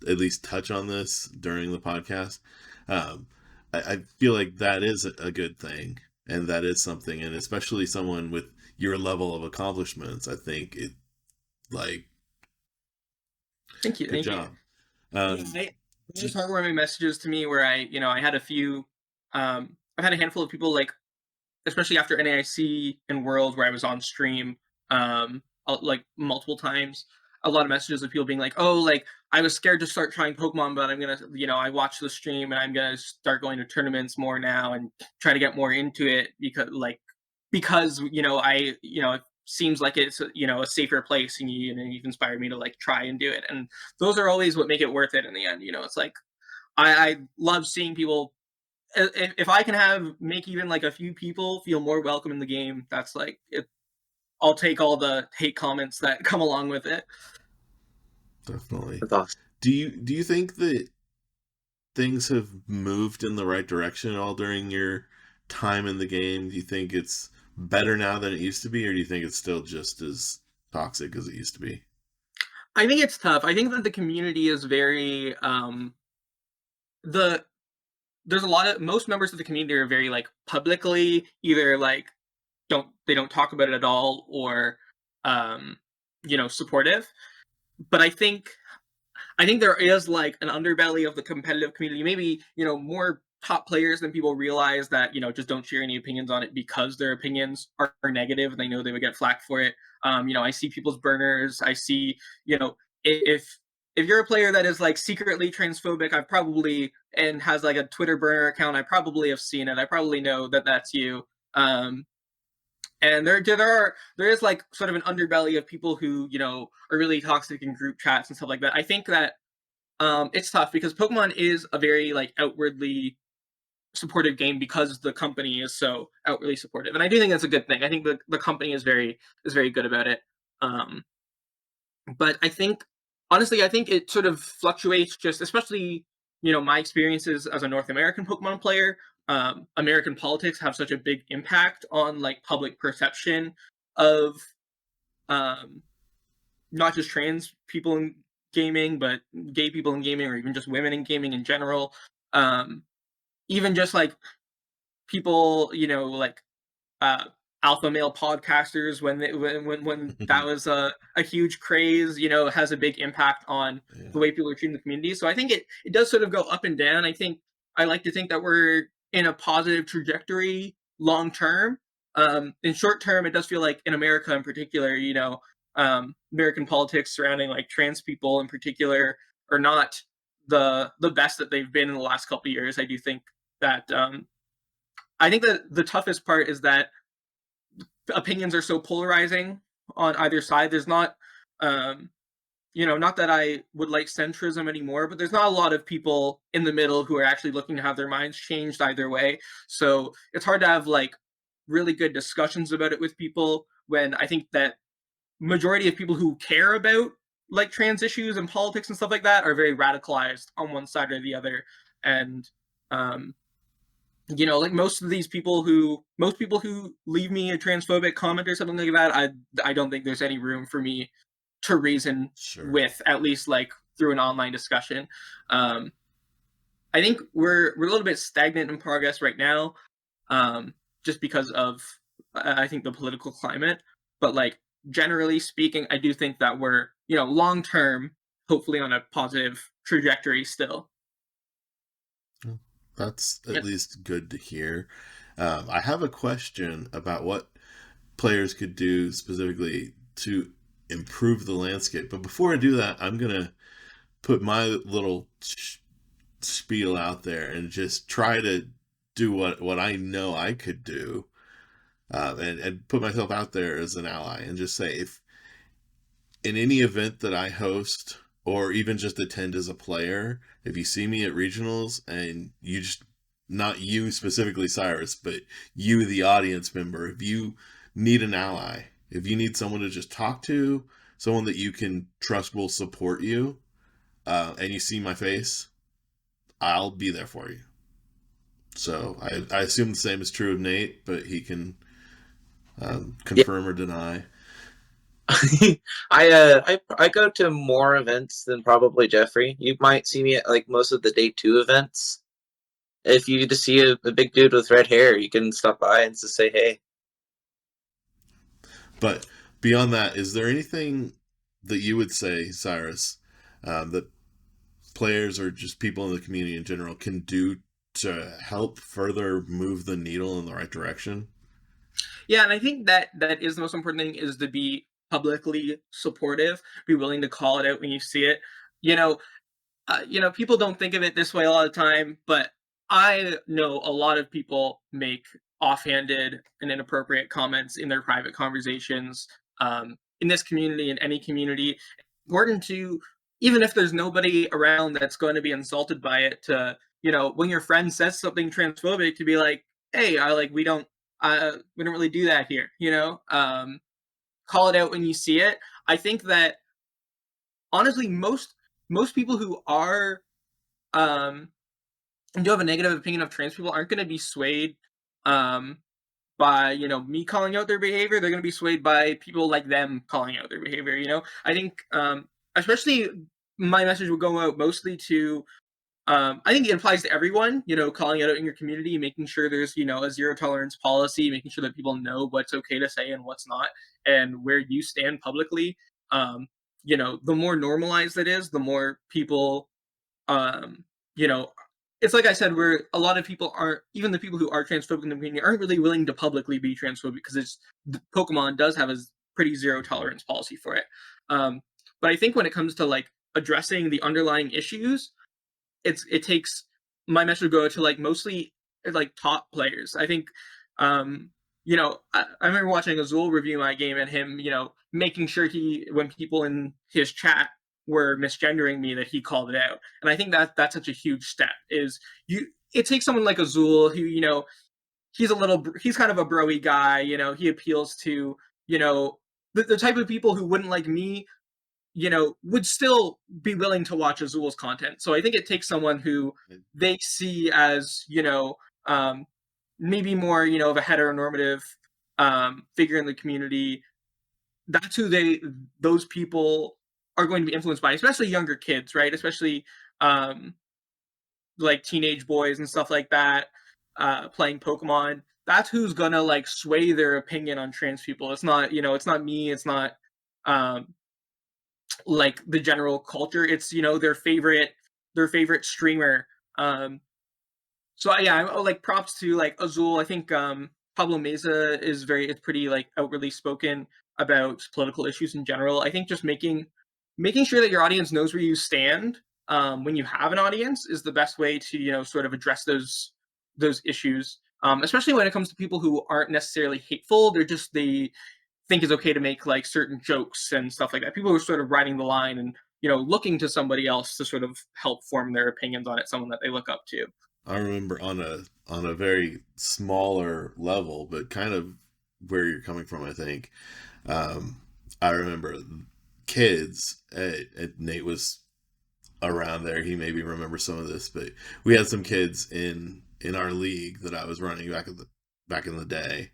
at least touch on this during the podcast. I feel like that is a good thing, and that is something, and especially someone with your level of accomplishments, I think it, like, thank you, good job. Just heartwarming messages to me, where I had a few, I've had a handful of people, like, especially after NAIC and World, where I was on stream, like multiple times, a lot of messages of people being like, oh, like, I was scared to start trying Pokemon, but I'm gonna, I watched the stream and I'm gonna start going to tournaments more now and try to get more into it, because, like, because it seems like it's a safer place, and you've inspired me to like try and do it, and those are always what make it worth it in the end. It's like I love seeing people. If I can make even like a few people feel more welcome in the game, that's like it. I'll take all the hate comments that come along with it. Definitely. That's awesome. Do you think that things have moved in the right direction at all during your time in the game? Do you think it's better now than it used to be, or do you think it's still just as toxic as it used to be? I think it's tough. I think that the community is very there's a lot of most members of the community are very like publicly either like don't talk about it at all, or supportive. But I think there is like an underbelly of the competitive community, maybe more top players than people realize, that just don't share any opinions on it because their opinions are negative and they know they would get flack for it. I see people's burners. I see if you're a player that is like secretly transphobic, I've probably, and has like a Twitter burner account, I probably have seen it. I probably know that that's you. And there is like sort of an underbelly of people who are really toxic in group chats and stuff like that. I think that it's tough because Pokemon is a very like outwardly supportive game because the company is so outwardly supportive, and I do think that's a good thing. I think the company is very good about it. But I think honestly, I think it sort of fluctuates, just especially my experiences as a North American Pokemon player. American politics have such a big impact on like public perception of not just trans people in gaming, but gay people in gaming, or even just women in gaming in general. Even just like people, like alpha male podcasters, when that was a huge craze, has a big impact on the way people are treating the community. So I think it does sort of go up and down. I like to think that we're in a positive trajectory long term. In short term, it does feel like in America in particular, American politics surrounding like trans people in particular are not the best that they've been in the last couple of years. I do think that the toughest part is that opinions are so polarizing on either side. There's not not that I would like centrism anymore, but there's not a lot of people in the middle who are actually looking to have their minds changed either way. So it's hard to have like really good discussions about it with people, when I think that majority of people who care about like trans issues and politics and stuff like that are very radicalized on one side or the other. And like most people who leave me a transphobic comment or something like that, I don't think there's any room for me to reason with, at least like through an online discussion. I think we're a little bit stagnant in progress right now, just because of I think the political climate. But like generally speaking, I do think that we're long term, hopefully on a positive trajectory still. That's at least good to hear. I have a question about what players could do specifically to improve the landscape. But before I do that, I'm going to put my little spiel out there and just try to do what I know I could do, and put myself out there as an ally, and just say, if in any event that I host, or even just attend as a player, if you see me at regionals and you just, not you specifically, Cyrus, but you, the audience member, if you need an ally, if you need someone to just talk to, someone that you can trust will support you, and you see my face, I'll be there for you. So I assume the same is true of Nate, but he can confirm or deny. I go to more events than probably Jeffrey. You might see me at like most of the day 2 events. If you just see a big dude with red hair, you can stop by and just say hey. But beyond that, is there anything that you would say, Cyrus, that players or just people in the community in general can do to help further move the needle in the right direction? Yeah, and I think that is the most important thing, is to be publicly supportive, be willing to call it out when you see it. People don't think of it this way a lot of the time, but I know a lot of people make offhanded and inappropriate comments in their private conversations, in this community, in any community. Important to, even if there's nobody around that's going to be insulted by it, to, when your friend says something transphobic, to be like, hey, we don't really do that here, call it out when you see it. I think that honestly, most people who are do have a negative opinion of trans people aren't going to be swayed um, by me calling out their behavior. They're going to be swayed by people like them calling out their behavior. I think especially my message will go out mostly to. I think it applies to everyone, calling it out in your community, making sure there's, a zero tolerance policy, making sure that people know what's okay to say and what's not, and where you stand publicly. Um, the more normalized it is, the more people, um, you know, it's like I said, where a lot of people aren't, even the people who are transphobic in the community aren't really willing to publicly be transphobic because Pokemon does have a pretty zero tolerance policy for it. But I think when it comes to like addressing the underlying issues, it takes my message go to like mostly like top players. I think I remember watching Azul review my game and him, making sure when people in his chat were misgendering me, that he called it out. And I think that's such a huge step. It takes someone like Azul who, he's kind of a broy guy, he appeals to, the type of people who wouldn't like me, would still be willing to watch Azul's content. So I think it takes someone who they see as, maybe more, of a heteronormative figure in the community. That's who those people are going to be influenced by, especially younger kids, right? Especially like teenage boys and stuff like that, playing Pokemon. That's who's gonna like sway their opinion on trans people. It's not, it's not me. It's not like the general culture. It's their favorite streamer. Yeah, like props to like Azul. I think Pablo Meza is pretty like outwardly spoken about political issues in general. I think just making sure that your audience knows where you stand when you have an audience is the best way to sort of address those issues. Especially when it comes to people who aren't necessarily hateful. They think it's okay to make like certain jokes and stuff like that. People who are sort of riding the line and looking to somebody else to sort of help form their opinions on it, someone that they look up to. I remember on a very smaller level, but kind of where you're coming from, I think. I remember kids. Nate was around there. He maybe remembers some of this, but we had some kids in our league that I was running back in the day,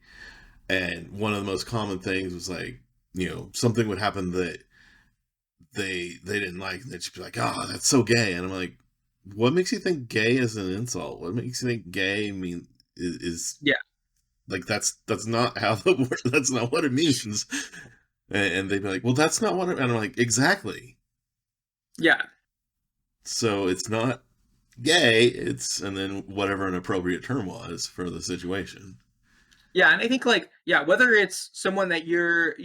and one of the most common things was like, something would happen that they didn't like, and they'd just be like, "Oh, that's so gay," and I'm like, what makes you think gay is an insult? What makes you think gay is Yeah. like that's not how the word, that's not what it means. And they'd be like, well, that's not what and I'm like, exactly. Yeah. So it's not gay, and then whatever an appropriate term was for the situation. Yeah, and I think like, whether it's someone that you're,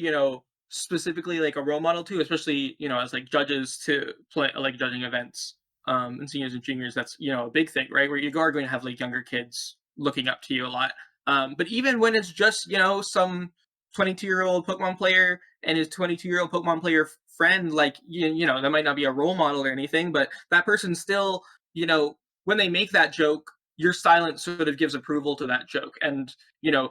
specifically like a role model to, especially, as like judges to play like judging events, and seniors and juniors, that's, a big thing, right? Where you are going to have like younger kids looking up to you a lot. But even when it's just, some 22-year-old Pokemon player and his 22-year-old Pokemon player friend, like, that might not be a role model or anything, but that person still, when they make that joke, your silence sort of gives approval to that joke. And,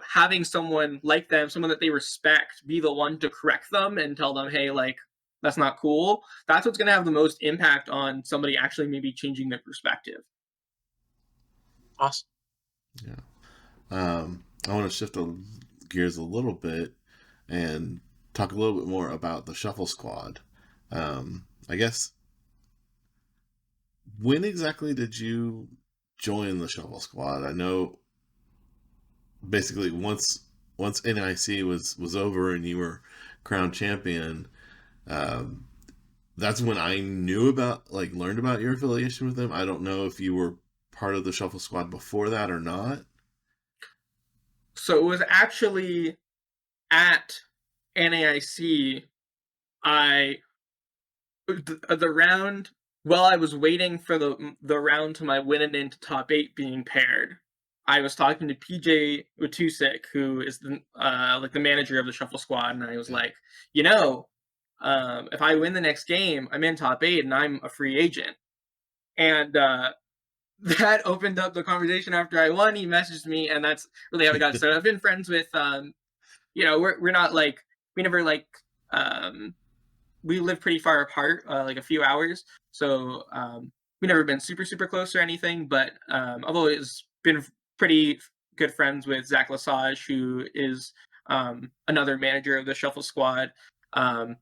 having someone like them, someone that they respect, be the one to correct them and tell them, hey, like, that's not cool. That's what's going to have the most impact on somebody actually maybe changing their perspective. Awesome. Yeah. I want to shift the gears a little bit and talk a little bit more about the Shuffle Squad. I guess, when exactly did you join the Shuffle Squad? I know basically once NAIC was over and you were crowned champion, that's when I learned about your affiliation with them. I don't know if you were part of the Shuffle Squad before that or not. So it was actually at NAIC, the round, while I was waiting for the round to my winning into top 8 being paired, I was talking to PJ Watusik, who is the like the manager of the Shuffle Squad, and I was Yeah. like, if I win the next game, I'm in top 8 and I'm a free agent. And that opened up the conversation after I won. He messaged me, and that's really how we got started. I've been friends with, we're not like, we never like, we live pretty far apart, like a few hours. So we never been super, super close or anything, but I've always been pretty good friends with Zach Lesage, who is another manager of the Shuffle Squad. Um,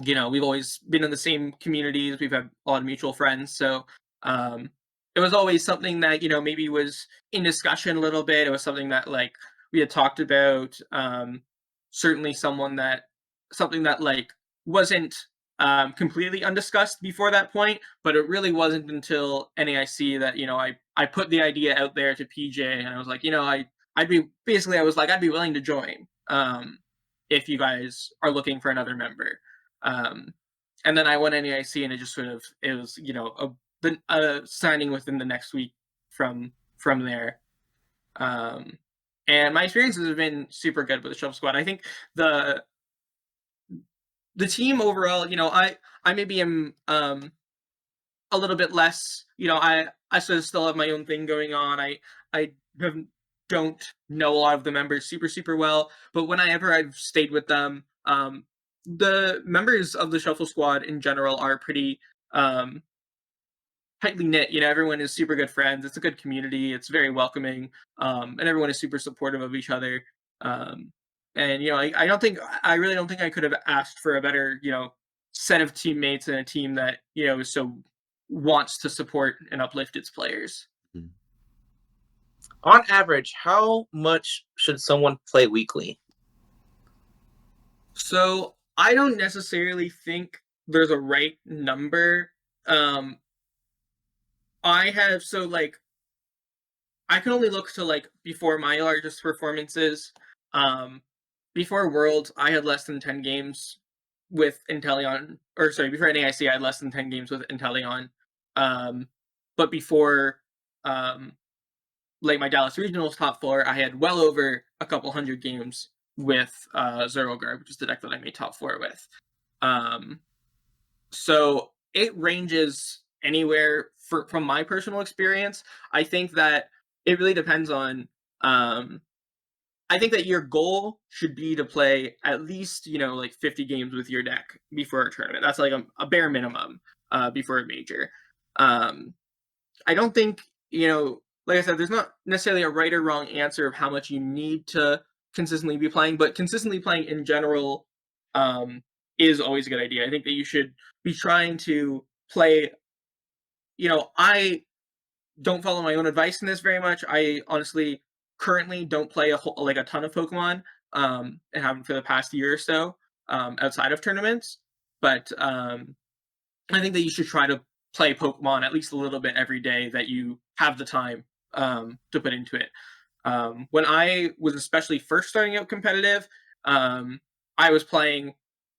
we've always been in the same communities. We've had a lot of mutual friends. So um, it was always something that, maybe was in discussion a little bit. It was something that like we had talked about. Certainly something that like wasn't completely undiscussed before that point, but it really wasn't until NAIC that, I put the idea out there to PJ, and I was like, I was like, I'd be willing to join if you guys are looking for another member. And then I went NAIC, and it was a signing within the next week from there. And my experiences have been super good with the Shuffle Squad. I think the team overall, I maybe am a little bit less, I sort of still have my own thing going on. I don't know a lot of the members super, super well, but whenever I've stayed with them, the members of the Shuffle Squad in general are pretty tightly knit. Everyone is super good friends. It's a good community. It's very welcoming, and everyone is super supportive of each other. Um, and I really don't think I could have asked for a better set of teammates and a team that so wants to support and uplift its players. Mhm. On average, how much should someone play weekly? So I don't necessarily think there's a right number. Um, I have so like I can only look to like before my largest performances. Um, Before Worlds, I had less than 10 games with Inteleon, or sorry, before NAIC, I had less than 10 games with Inteleon. But before, um, like my Dallas Regionals top 4, I had well over a couple hundred games with Zerogard, which is the deck that I made top 4 with. Um, so it ranges anywhere from my personal experience. I think that it really depends on. I think that your goal should be to play at least like 50 games with your deck before a tournament. That's like a bare minimum before a major. Um, I don't think like I said, there's not necessarily a right or wrong answer of how much you need to consistently be playing, but consistently playing in general is always a good idea. I think that you should be trying to play. I don't follow my own advice in this very much. I honestly currently don't play a ton of Pokemon, and haven't for the past year or so, outside of tournaments. But I think that you should try to play Pokemon at least a little bit every day that you have the time to put into it. When I was especially first starting out competitive, I was playing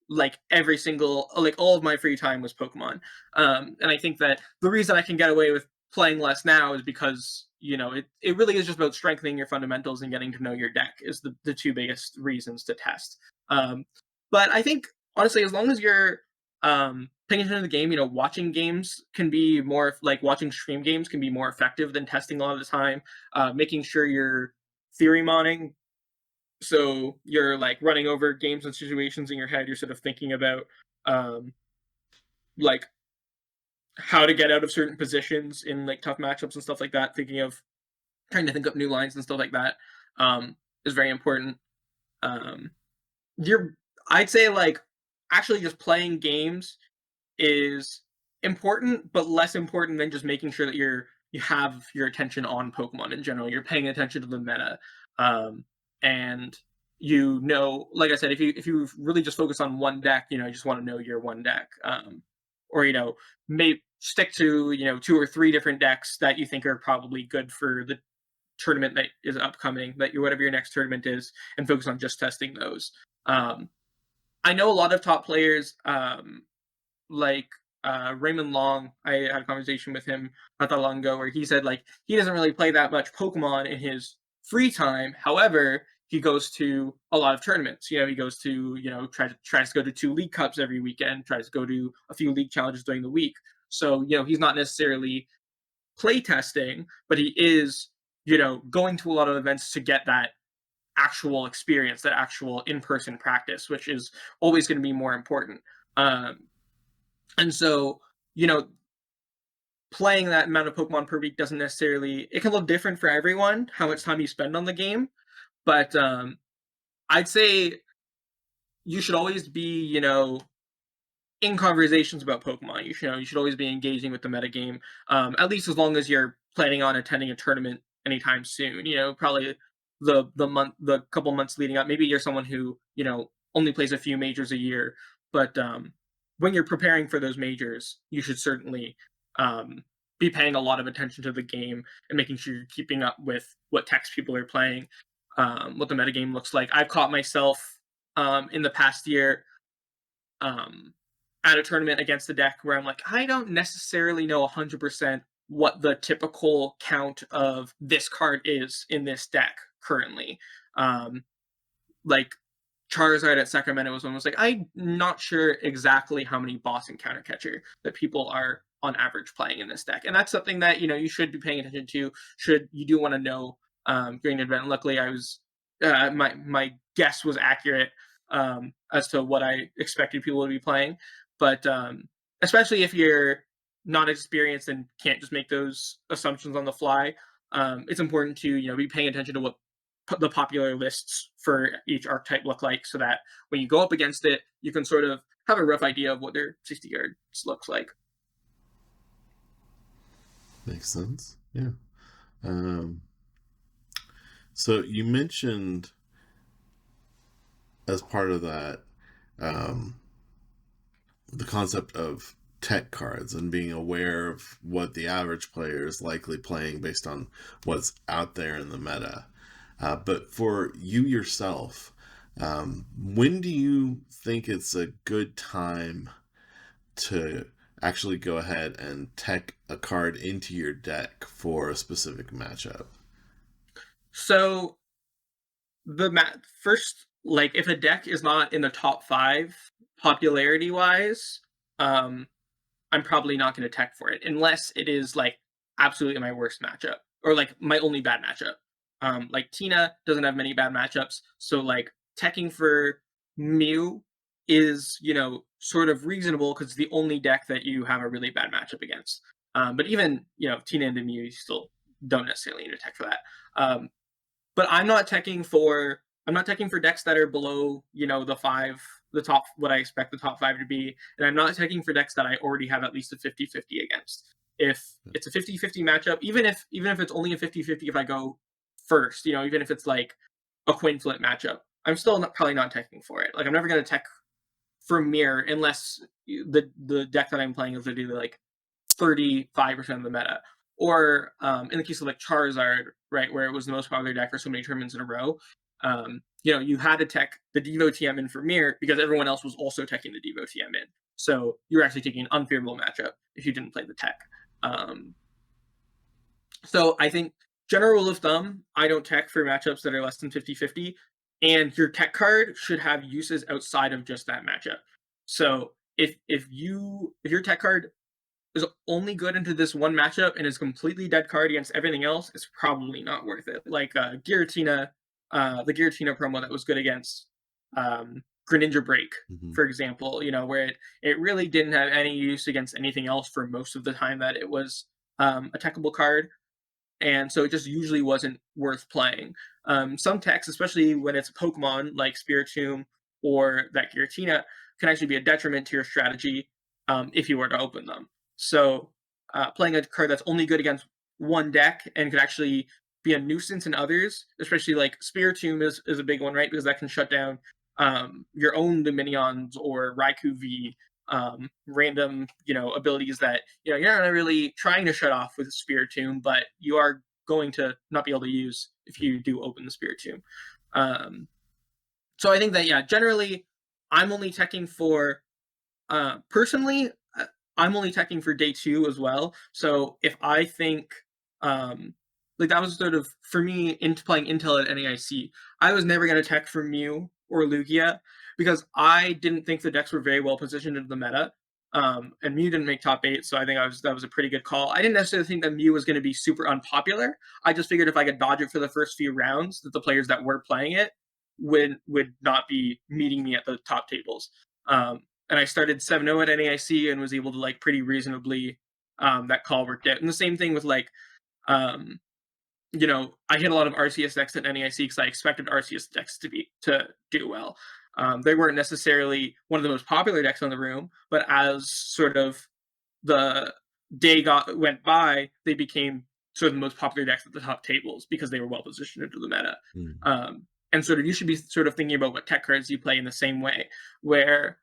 like every single like all of my free time was Pokemon. And I think that the reason I can get away with playing less now is because it really is just about strengthening your fundamentals and getting to know your deck is the two biggest reasons to test. But I think honestly, as long as you're paying attention to the game, watching games can be more like watching stream games can be more effective than testing a lot of the time. Making sure you're theory modding, so you're like running over games and situations in your head. You're sort of thinking about like how to get out of certain positions in like tough matchups and stuff like that. Thinking of trying to think up new lines and stuff like that is very important. Um, you're I'd say like actually just playing games is important, but less important than just making sure that you have your attention on Pokemon in general. You're paying attention to the meta, and like I said, if you really just focus on one deck, you just want to know your one deck, or may stick to 2 or 3 different decks that you think are probably good for the tournament that is upcoming, that whatever your next tournament is, and focus on just testing those. I know a lot of top players like Raymond Long, I had a conversation with him not that long ago where he said like he doesn't really play that much Pokemon in his free time. However, he goes to a lot of tournaments. He goes to, tries to go to 2 League Cups every weekend, tries to go to a few league challenges during the week. So, he's not necessarily play testing, but he is, going to a lot of events to get that actual experience, that actual in-person practice, which is always going to be more important. And so, playing that amount of Pokemon per week doesn't necessarily, it can look different for everyone, how much time you spend on the game. But I'd say you should always be, in conversations about Pokemon. You should always be engaging with the metagame, at least as long as you're planning on attending a tournament anytime soon. Probably the couple months leading up. Maybe you're someone who only plays a few majors a year, but when you're preparing for those majors, you should certainly be paying a lot of attention to the game and making sure you're keeping up with what text people are playing, what the metagame looks like. I've caught myself in the past year at a tournament against the deck where I'm like, I don't necessarily know 100% what the typical count of this card is in this deck currently. Like Charizard at Sacramento was almost like, I'm not sure exactly how many boss and counter catcher that people are on average playing in this deck. And that's something that, you should be paying attention to, you do want to know during the event. And luckily I was, my guess was accurate as to what I expected people to be playing. But especially if you're not experienced and can't just make those assumptions on the fly, it's important to, be paying attention to what the popular lists for each archetype look like, so that when you go up against it, you can sort of have a rough idea of what their 60 yards looks like. Makes sense. Yeah. So you mentioned as part of that the concept of tech cards and being aware of what the average player is likely playing based on what's out there in the meta. But for you yourself, when do you think it's a good time to actually go ahead and tech a card into your deck for a specific matchup? So first, like if a deck is not in the top 5 popularity wise, I'm probably not going to tech for it unless it is like absolutely my worst matchup or like my only bad matchup. Like Tina doesn't have many bad matchups, so like teching for Mew is, sort of reasonable because it's the only deck that you have a really bad matchup against. But even, Tina into Mew, you still don't necessarily need to tech for that. But I'm not teching for decks that are below, the top, what I expect the top 5 to be, and I'm not teching for decks that I already have at least a 50-50 against. If it's a 50-50 matchup, even if it's only a 50-50 if I go first, even if it's like a coin flip matchup, I'm still probably not teching for it. Like I'm never going to tech for Mirror unless the deck that I'm playing is literally like 35% of the meta. Or in the case of like Charizard, right, where it was the most popular deck for so many tournaments in a row, you had to tech the Devo TM in for Mirror because everyone else was also teching the Devo TM in. So you're actually taking an unfavorable matchup if you didn't play the tech. So I think general rule of thumb, I don't tech for matchups that are less than 50-50, and your tech card should have uses outside of just that matchup. So if your tech card is only good into this one matchup and is completely dead card against everything else, it's probably not worth it. Like Giratina, the Giratina promo that was good against Greninja Break, for example, where it really didn't have any use against anything else for most of the time that it was a techable card. And so it just usually wasn't worth playing. Some techs, especially when it's a Pokemon like Spiritomb or that Giratina, can actually be a detriment to your strategy if you were to open them. So playing a card that's only good against one deck and could actually be a nuisance in others, especially like Spiritomb is a big one, right? Because that can shut down your own Dominions or Raikou V, random, abilities that, you're not really trying to shut off with Spiritomb, but you are going to not be able to use if you do open the Spiritomb. So I think that, generally I'm only teching for, personally, I'm only teching for day 2 as well. So if I think, like that was sort of for me into playing Intel at NAIC, I was never going to tech for Mew or Lugia because I didn't think the decks were very well positioned into the meta. And Mew didn't make top 8, so I think that was a pretty good call. I didn't necessarily think that Mew was going to be super unpopular. I just figured if I could dodge it for the first few rounds, that the players that were playing it would not be meeting me at the top tables. And I started 7-0 at NAIC and was able to like pretty reasonably, that call worked out. And the same thing with like, you know, I hit a lot of RCS decks at NAIC because I expected RCS decks to do well. They weren't necessarily one of the most popular decks in the room, but as sort of the day went by, they became sort of the most popular decks at the top tables because they were well positioned into the meta. And sort of you should be sort of thinking about what tech cards you play in the same way, where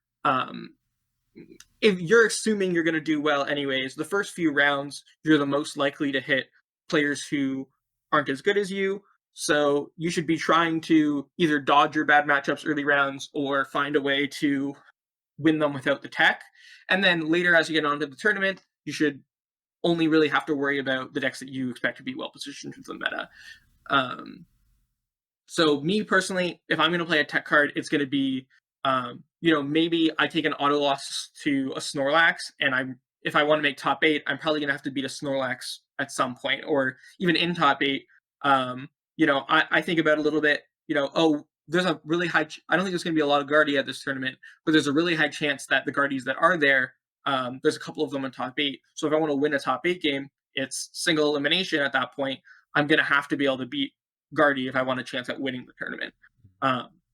if you're assuming you're going to do well anyways, the first few rounds you're the most likely to hit players who aren't as good as you. So you should be trying to either dodge your bad matchups early rounds or find a way to win them without the tech. And then later, as you get onto the tournament, you should only really have to worry about the decks that you expect to be well positioned for the meta. So me personally, if I'm going to play a tech card, it's going to be, you know, maybe I take an auto loss to a Snorlax, and if I want to make top 8, I'm probably going to have to beat a Snorlax at some point, or even in top 8. You know, I think about it a little bit, you know, oh, there's a really high, I don't think there's going to be a lot of Guardia at this tournament, but there's a really high chance that the Guardies that are there, there's a couple of them in top 8. So if I want to win a top 8 game, it's single elimination at that point. I'm going to have to be able to beat Guardy if I want a chance at winning the tournament.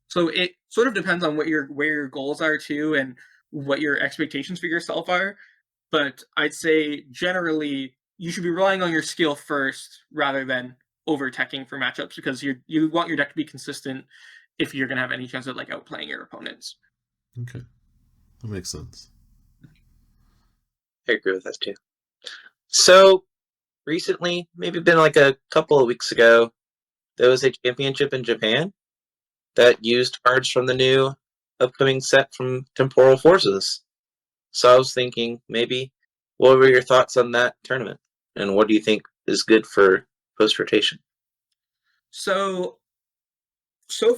So it sort of depends on where your goals are too, and what your expectations for yourself are. But I'd say generally you should be relying on your skill first rather than over teching for matchups, because you want your deck to be consistent if you're going to have any chance of like outplaying your opponents. Okay, that makes sense. I agree with that too. So recently, maybe been like a couple of weeks ago, there was a championship in Japan that used cards from the new upcoming set from Temporal Forces. So I was thinking, maybe, what were your thoughts on that tournament? And what do you think is good for post-rotation? So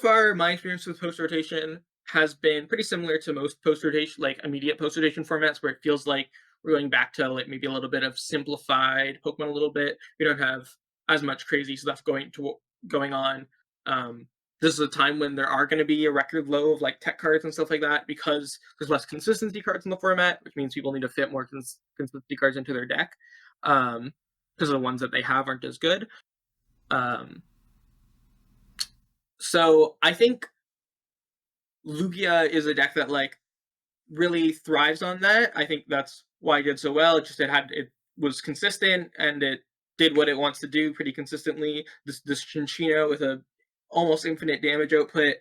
far, my experience with post-rotation has been pretty similar to most post-rotation, like immediate post-rotation formats, where it feels like we're going back to like maybe a little bit of simplified Pokemon a little bit. We don't have as much crazy stuff going on. This is a time when there are going to be a record low of like tech cards and stuff like that, because there's less consistency cards in the format, which means people need to fit more consistency cards into their deck, because the ones that they have aren't as good. So I think Lugia is a deck that like really thrives on that. I think that's why it did so well. It was consistent, and it did what it wants to do pretty consistently. This Chinchino with a almost infinite damage output,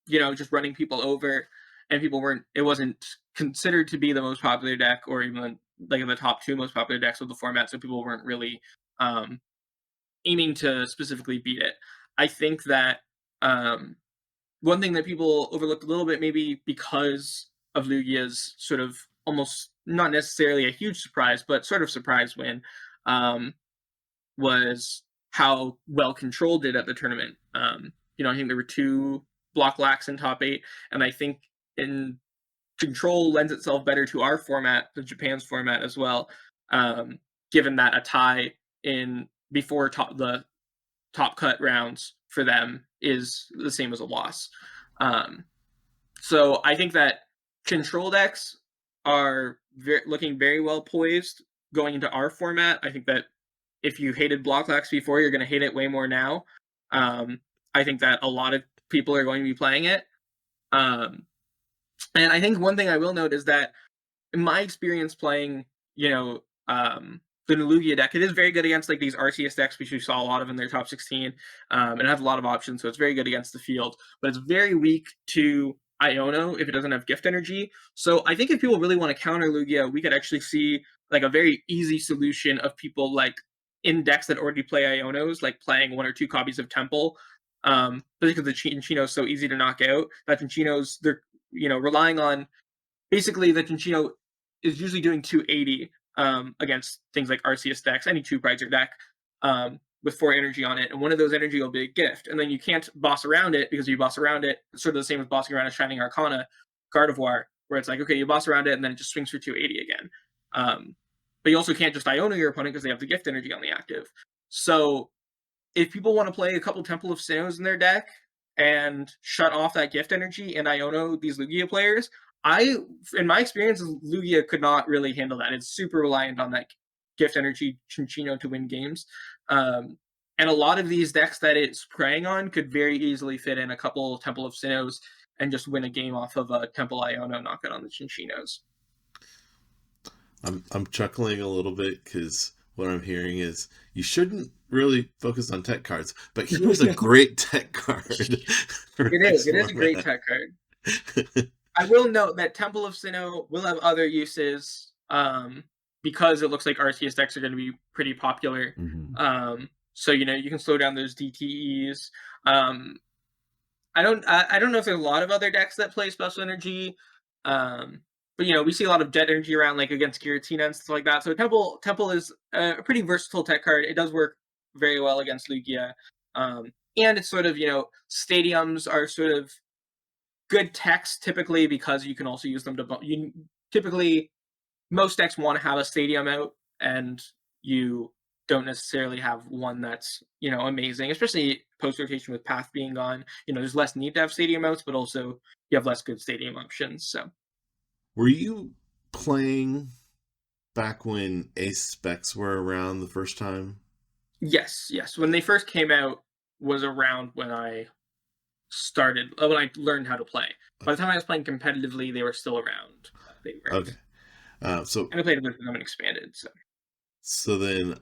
you know, just running people over, and it wasn't considered to be the most popular deck, or even like in the top 2 most popular decks of the format, so people weren't really aiming to specifically beat it. I think that one thing that people overlooked a little bit, maybe because of Lugia's sort of almost not necessarily a huge surprise, but sort of surprise win, was how well Control did at the tournament. You know, I think there were 2 block lacks in top 8, and I think in Control lends itself better to our format, the Japan's format as well, given that a tie in before the top cut rounds for them is the same as a loss. So I think that Control decks are looking very well poised going into our format. I think that if you hated block lacks before, you're going to hate it way more now. I think that a lot of people are going to be playing it. And I think one thing I will note is that in my experience playing, you know, the Lugia deck, it is very good against like these RCS decks, which we saw a lot of in their top 16, and it has a lot of options, so it's very good against the field, but it's very weak to Iono if it doesn't have gift energy. So I think if people really want to counter Lugia, we could actually see like a very easy solution of people like in decks that already play Ionos, like playing 1 or 2 copies of Temple, because the Chinchino is so easy to knock out. That Chinchino's, they're, you know, relying on basically the Chinchino is usually doing 280 against things like Arceus decks, any two prizer deck, with 4 energy on it, and one of those energy will be a gift, and then you can't boss around it, because if you boss around it, it's sort of the same as bossing around a Shining Arcana Gardevoir, where it's like, okay, you boss around it, and then it just swings for 280 again. But you also can't just Iono your opponent because they have the gift energy on the active. So if people want to play a couple Temple of Sinnohs in their deck and shut off that gift energy and Iono these Lugia players, in my experience, Lugia could not really handle that. It's super reliant on that gift energy Chinchino to win games. And a lot of these decks that it's preying on could very easily fit in a couple Temple of Sinnohs and just win a game off of a Temple Iono knockout on the Chinchinos. I'm chuckling a little bit because what I'm hearing is you shouldn't really focus on tech cards, but here's a great tech card. It is a great tech card. I will note that Temple of Sinnoh will have other uses, because it looks like RTS decks are going to be pretty popular. Mm-hmm. So you can slow down those DTEs. I don't know if there's a lot of other decks that play special energy. But we see a lot of jet energy around, like against Giratina and stuff like that. So Temple is a pretty versatile tech card. It does work very well against Lugia. And it's sort of, stadiums are sort of good techs typically, because you can also use them to typically most decks want to have a stadium out, and you don't necessarily have one that's amazing, especially post rotation with Path being gone. There's less need to have stadium outs, but also you have less good stadium options. So were you playing back when Ace Specs were around the first time? Yes. When they first came out was around when I learned how to play. By the time I was playing competitively, they were still around. Okay. So and I played with them and expanded. So then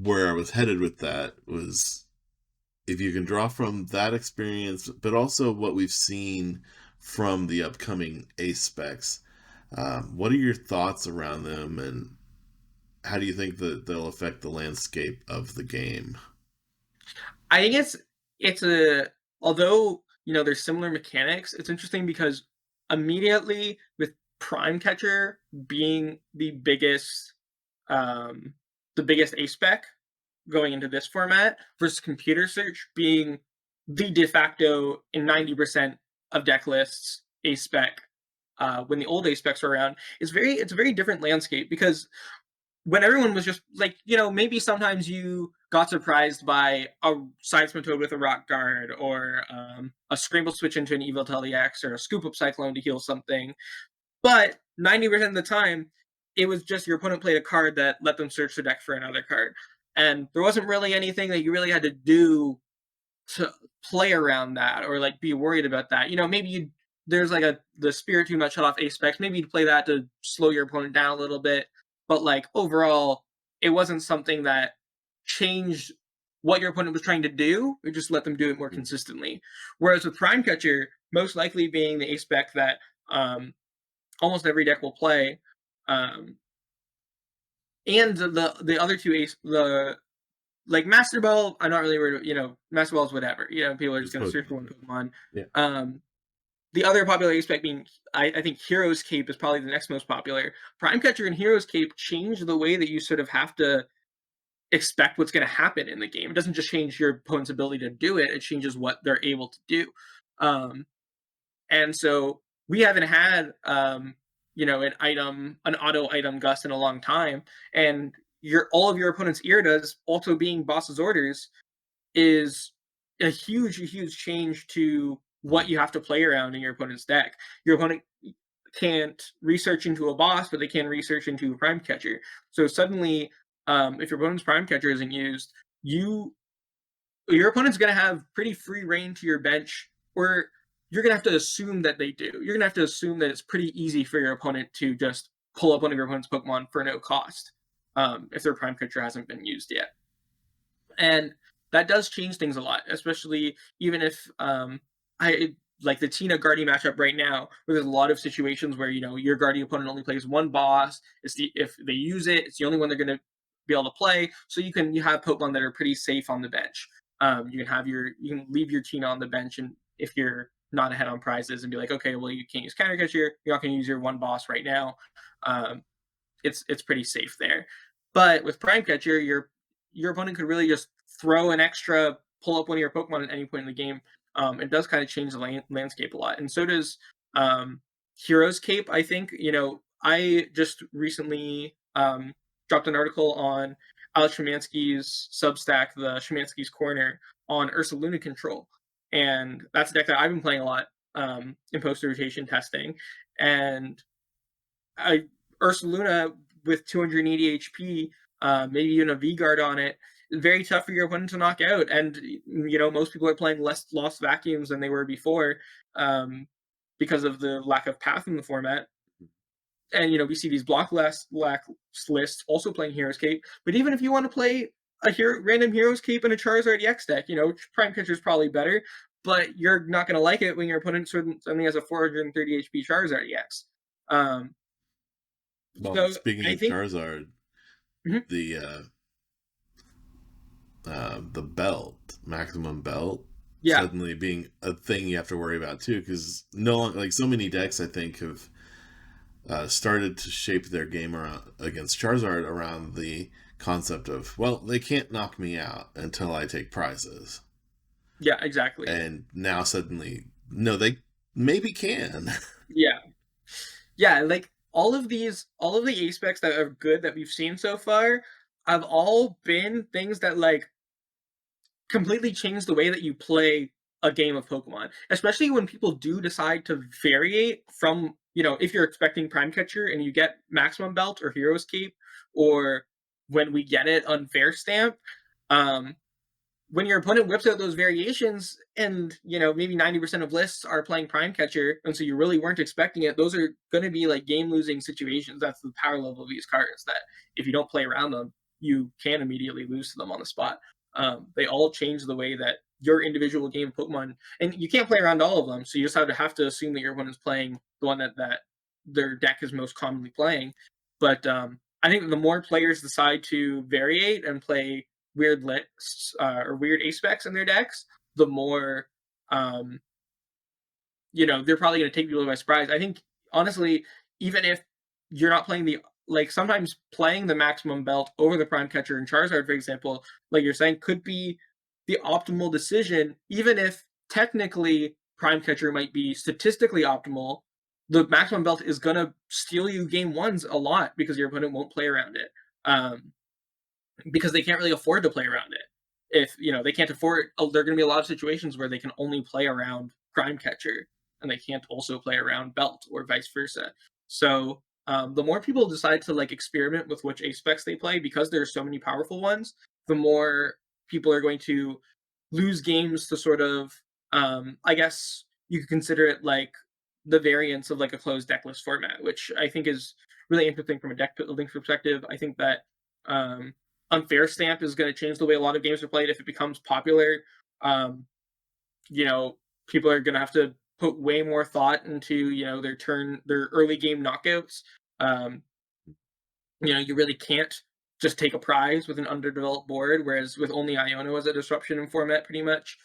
where I was headed with that was, if you can draw from that experience, but also what we've seen from the upcoming Ace Specs, what are your thoughts around them, and how do you think that they'll affect the landscape of the game? I think although there's similar mechanics, it's interesting because immediately with Prime Catcher being the biggest Ace spec going into this format, versus Computer Search being the de facto in 90% of deck lists Ace spec, when the old Ace specs were around, it's a very different landscape, because when everyone was just like, maybe sometimes you got surprised by a Sidesman Toad with a Rock Guard, or a Scramble switch into an Evil Telex, or a Scoop Up Cyclone to heal something. But 90% of the time, it was just your opponent played a card that let them search the deck for another card. And there wasn't really anything that you really had to do to play around that, or like be worried about that. Maybe there's like the Spirit Tomb that shut off Ace specs. Maybe you'd play that to slow your opponent down a little bit. But like overall, it wasn't something that changed what your opponent was trying to do. It just let them do it more consistently. Whereas with Prime Catcher, most likely being the Ace spec that almost every deck will play, and the other two Ace, like Master Ball, I'm not really worried. Master Ball is whatever. People are just going to search for one Pokemon. Yeah. The other popular Ace spec being, I think Hero's Cape is probably the next most popular. Prime Catcher and Hero's Cape change the way that you sort of have to expect what's going to happen in the game. It doesn't just change your opponent's ability to do it, it changes what they're able to do. And so we haven't had an auto item gust in a long time, and all of your opponent's Iridas also being boss's orders is a huge change to what you have to play around in your opponent's deck. Your opponent can't research into a boss, but they can research into a Prime Catcher. So suddenly, if your opponent's Prime Catcher isn't used, your opponent's going to have pretty free reign to your bench, or you're going to have to assume that they do. You're going to have to assume that it's pretty easy for your opponent to just pull up one of your opponent's Pokemon for no cost, if their Prime Catcher hasn't been used yet. And that does change things a lot, especially even if like the Tina Guardy matchup right now, where there's a lot of situations where your Guardy opponent only plays one boss. If they use it, it's the only one they're going to be able to play. So you have Pokemon that are pretty safe on the bench. You can leave your Tina on the bench, and if you're not ahead on prizes, and be like, okay, well, you can't use Counter Catcher, you're not going to use your one boss right now. it's pretty safe there. But with Prime Catcher, your opponent could really just throw an extra, pull up one of your Pokemon at any point in the game. It does kind of change the landscape a lot, and so does Hero's Cape. I think I just recently dropped an article on Alex Szymanski's Substack, the Szymanski's Corner, on Ursaluna Control, and that's a deck that I've been playing a lot in post-rotation testing, and Ursaluna with 280 HP, maybe even a V-Guard on it, very tough for your opponent to knock out. And most people are playing less Lost Vacuums than they were before, because of the lack of path in the format. And we see these block lists also playing Hero's Cape. But even if you want to play a random Hero's Cape and a Charizard EX deck, Prime Catcher is probably better, but you're not going to like it when your opponent suddenly has a 430 HP Charizard EX. Well, So speaking I of think- Charizard, Mhm. the belt, maximum belt, Yeah. suddenly being a thing you have to worry about too, because no longer, like, so many decks I think have started to shape their game around against Charizard around the concept of, well, they can't knock me out until I take prizes. Yeah, exactly. And now suddenly, no, they maybe can. Yeah, like all of the ace specs that are good that we've seen so far have all been things that like completely change the way that you play a game of Pokemon. Especially when people do decide to variate from, if you're expecting Prime Catcher and you get Maximum Belt or Hero's Cape, or when we get it Unfair Stamp, when your opponent whips out those variations and maybe 90% of lists are playing Prime Catcher, and so you really weren't expecting it, those are going to be like game losing situations. That's the power level of these cards, that if you don't play around them, you can immediately lose to them on the spot. They all change the way that your individual game of Pokemon, and you can't play around all of them, so you just have to assume that your opponent's playing the one that their deck is most commonly playing. But I think the more players decide to variate and play weird lists or weird ace specs in their decks, the more they're probably going to take people by surprise. I think honestly, even if you're not playing sometimes playing the Maximum Belt over the Prime Catcher and Charizard, for example, like you're saying, could be the optimal decision, even if technically Prime Catcher might be statistically optimal. The Maximum Belt is going to steal you game ones a lot because your opponent won't play around it. Because they can't really afford to play around it. If they can't afford, there are going to be a lot of situations where they can only play around Prime Catcher, and they can't also play around Belt, or vice versa. So the more people decide to experiment with which ace specs they play, because there are so many powerful ones, the more people are going to lose games to sort of, I guess you could consider it like the variance of a closed deck list format, which I think is really interesting from a deck building perspective. I think that Unfair Stamp is going to change the way a lot of games are played if it becomes popular. People are going to have to put way more thought into their early game knockouts. You really can't just take a prize with an underdeveloped board, whereas with only Iono as a disruption in format, pretty much,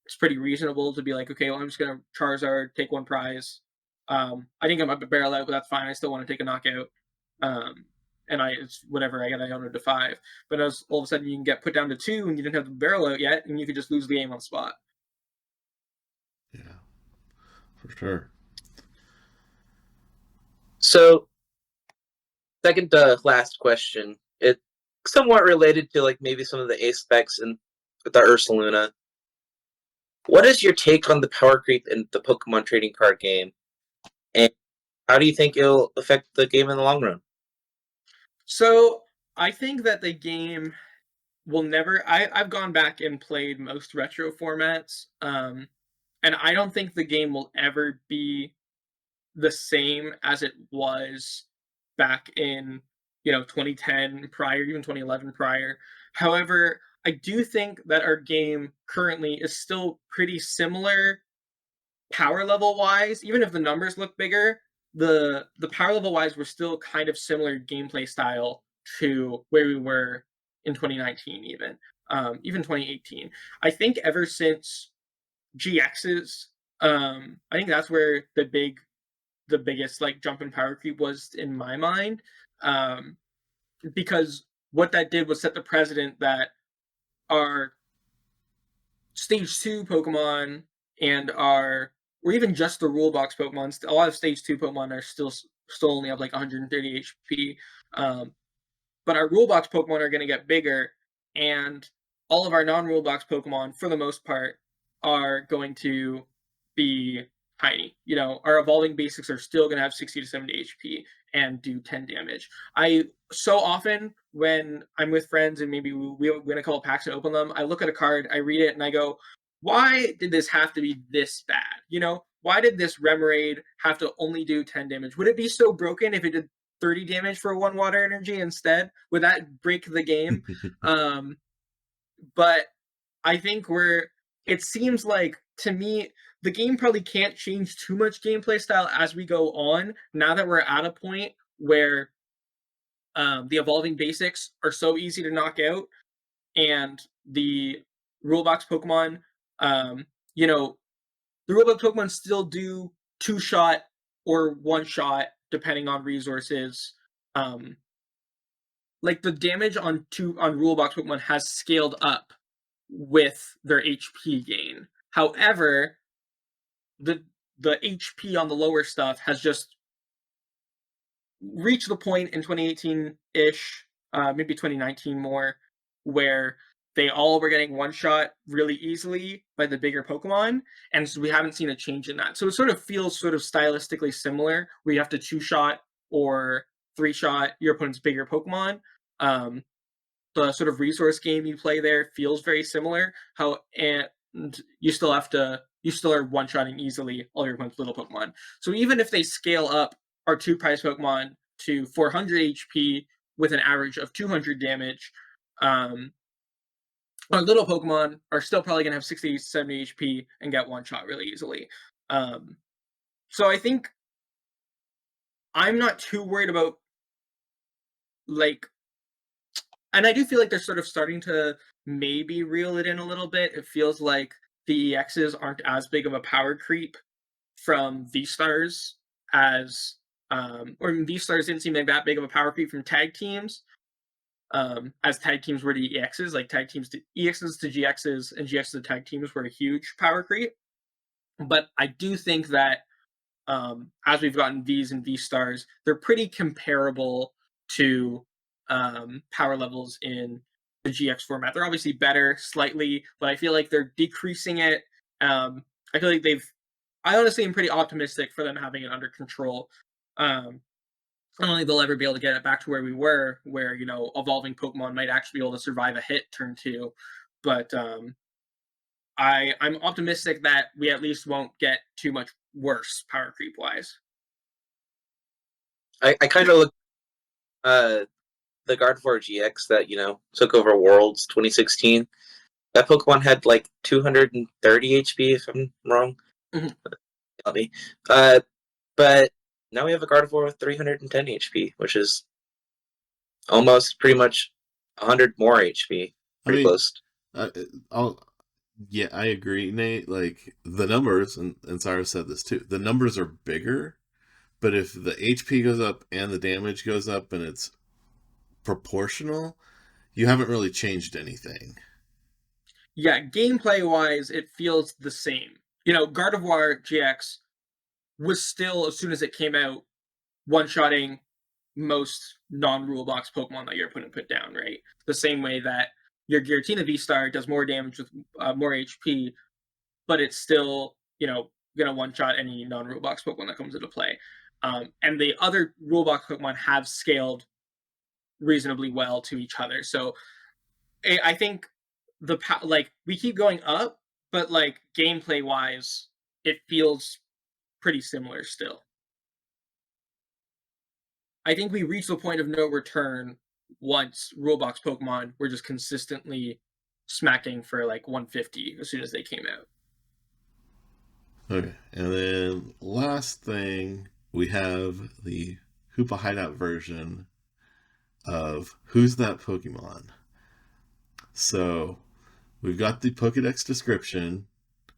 it's pretty reasonable to be like, okay, well, I'm just going to Charizard, take one prize. I think I'm up to barrel out, but that's fine. I still want to take a knockout. And it's whatever, I got Iono to 5. But as all of a sudden you can get put down to 2 and you didn't have the barrel out yet, and you could just lose the game on the spot. Yeah, for sure. So, second to last question. It's somewhat related to maybe some of the ace specs in the Ursaluna. What is your take on the power creep in the Pokemon trading card game? And how do you think it'll affect the game in the long run? So I think that the game will never. I've gone back and played most retro formats, and I don't think the game will ever be the same as it was back in 2010 prior, even 2011 prior. However, I do think that our game currently is still pretty similar power level wise. Even if the numbers look bigger, the power level wise, we're still kind of similar gameplay style to where we were in 2019, even 2018. I think ever since GXs, I think that's where the big the biggest like jump in power creep was in my mind, because what that did was set the precedent that our stage 2 Pokemon and our, or even just the rule box Pokemon, a lot of stage 2 Pokemon are still only have like 130 HP. But our rule box Pokemon are going to get bigger, and all of our non-rule box Pokemon, for the most part, are going to be tiny. You know, our evolving basics are still going to have 60 to 70 HP and do 10 damage. I so often when I'm with friends and maybe we win a couple packs and open them, I look at a card, I read it, and I go, "Why did this have to be this bad? You know, why did this Remoraid have to only do 10 damage? Would it be so broken if it did 30 damage for 1 water energy instead? Would that break the game?" But I think it seems like, to me, the game probably can't change too much gameplay style as we go on, now that we're at a point where the evolving basics are so easy to knock out, and the rulebox Pokemon, you know, the rulebox Pokemon still do 2-shot or 1-shot, depending on resources. Like the damage on rulebox Pokemon has scaled up with their HP gain. However, the HP on the lower stuff has just reached the point in 2018-ish, maybe 2019 more, where they all were getting one shot really easily by the bigger Pokemon, and so we haven't seen a change in that. So it sort of feels sort of stylistically similar, where you have to 2-shot or 3-shot your opponent's bigger Pokemon. The sort of resource game you play there feels very similar. And you still are one-shotting easily all your opponent's little Pokemon. So even if they scale up our 2 prize Pokemon to 400 HP with an average of 200 damage, our little Pokemon are still probably going to have 60, 70 HP and get one shot really easily. So I think I'm not too worried about, like, and I do feel like they're sort of starting to maybe reel it in a little bit. It feels like the EXs aren't as big of a power creep from V-Stars as, or V-Stars didn't seem like that big of a power creep from tag teams, as tag teams were to EXs. Like tag teams to EXs to GXs and GXs to tag teams were a huge power creep. But I do think that as we've gotten Vs and V-Stars, they're pretty comparable to power levels in the GX format. They're obviously better slightly, but I feel like they're decreasing it. I feel like I honestly am pretty optimistic for them having it under control. I don't think they'll ever be able to get it back to where we were, where, you know, evolving Pokemon might actually be able to survive a hit turn 2. But I'm optimistic that we at least won't get too much worse power creep wise. I kind of look the Gardevoir GX that, you know, took over Worlds 2016. That Pokemon had like 230 HP, if I'm wrong. Tell me. But now we have a Gardevoir with 310 HP, which is almost pretty much 100 more HP. Pretty close. Yeah, I agree, Nate. Like, the numbers, and Cyrus said this too, the numbers are bigger, but if the HP goes up and the damage goes up and it's proportional, you haven't really changed anything. Yeah, gameplay wise, it feels the same. You know, Gardevoir GX was still, as soon as it came out, one-shotting most non-rule box Pokemon that your opponent put down, right? The same way that your Giratina V-Star does more damage with more HP, but it's still, you know, going to one-shot any non-rule box Pokemon that comes into play. And the other rule box Pokemon have scaled reasonably well to each other. So I think we keep going up, but like gameplay wise, it feels pretty similar still. I think we reached the point of no return once rulebox Pokemon were just consistently smacking for like 150 as soon as they came out. Okay, and then last thing, we have the Hoopa Hideout version of Who's That Pokemon? So we've got the Pokedex description.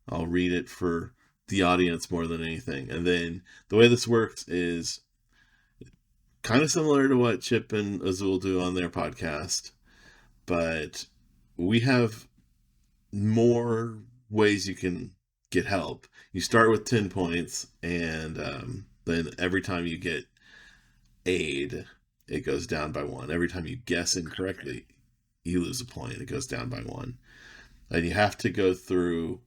I'll read it for the audience more than anything. And then the way this works is kind of similar to what Chip and Azul do on their podcast, but we have more ways you can get help. You start with 10 points, and then every time you get aid, it goes down by 1. Every time you guess incorrectly, you lose a point. It goes down by 1. And you have to go through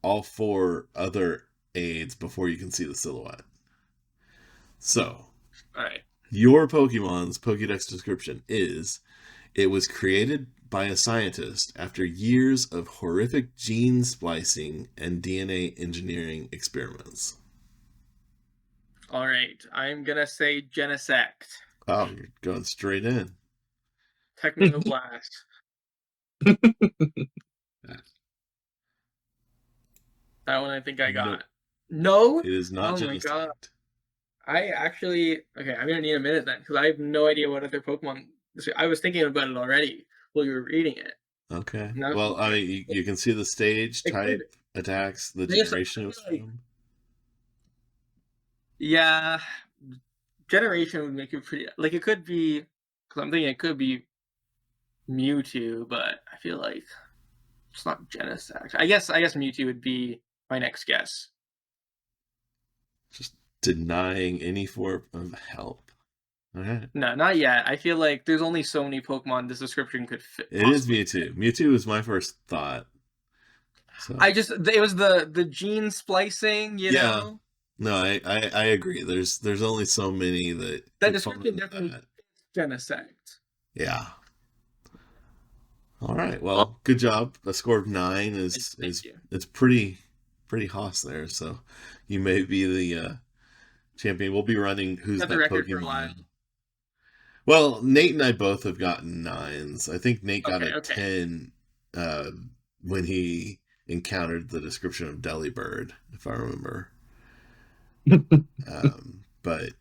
all 4 other aids before you can see the silhouette. So, All right. Your Pokemon's Pokédex description is: it was created by a scientist after years of horrific gene splicing and DNA engineering experiments. All right. I'm gonna say Genesect. Oh, you're going straight in. Techno Blast. That one I think I got. No? It is not Oh my Genesect. God. I actually... Okay, I'm going to need a minute then, because I have no idea what other Pokemon... I was thinking about it already while you were reading it. Okay. No. Well, I mean, you can see the stage, It type, could- attacks, the I guess- generation of them. Yeah. Generation would make it pretty... Like, it could be... Because I'm thinking it could be Mewtwo, but I feel like it's not Genesect. I guess Mewtwo would be my next guess. Just denying any form of help. All right. No, not yet. I feel like there's only so many Pokemon this description could fit. It is Mewtwo. Mewtwo was my first thought. So. It was the gene splicing, you know? No, I agree. There's only so many that description definitely Genesect. Yeah. All right. Well, good job. A score of 9 is it's pretty hoss there. So you may be the champion. We'll be running Who's That Pokemon. Well, Nate and I both have gotten 9s. I think Nate got a 10 when he encountered the description of Delibird, if I remember. But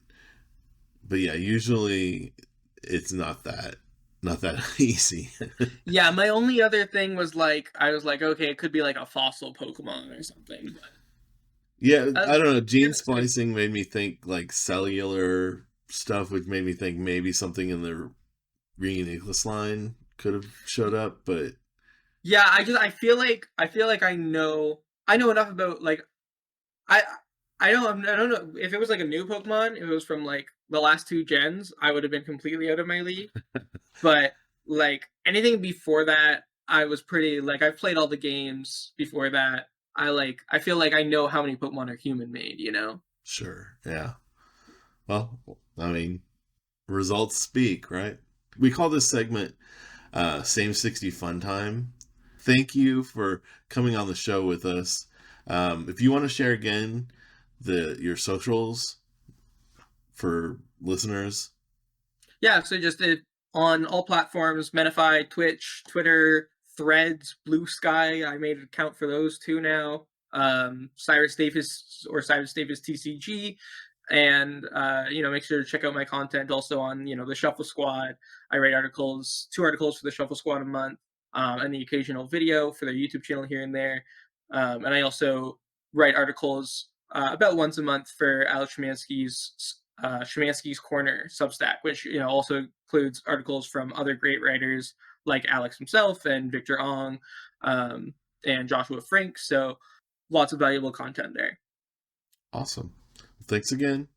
yeah, usually it's not that easy. Yeah, my only other thing was like, I was like, okay, it could be like a fossil Pokemon or something. But... Yeah, I don't know. Gene splicing made me think like cellular stuff, which made me think maybe something in the Reiniglis line could have showed up, but yeah, I feel like I know enough about like I don't know if it was like a new Pokemon, if it was from like the last 2 gens, I would have been completely out of my league. But like anything before that, I was pretty like I've played all the games before that. I feel like I know how many Pokemon are human made, you know? Sure. Yeah. Well, I mean, results speak, right? We call this segment Same 60 Fun Time. Thank you for coming on the show with us. If you want to share again your socials for listeners. Yeah, so just on all platforms, Menify, Twitch, Twitter, Threads, Blue Sky. I made an account for those 2 now. Cyrus Davis or Cyrus Davis TCG. And, make sure to check out my content also on, the Shuffle Squad. I write 2 articles for the Shuffle Squad a month, and the occasional video for their YouTube channel here and there. And I also write articles about once a month for Alex Szymanski's Corner Substack, which, also includes articles from other great writers like Alex himself and Victor Ong, and Joshua Frank. So lots of valuable content there. Awesome. Thanks again.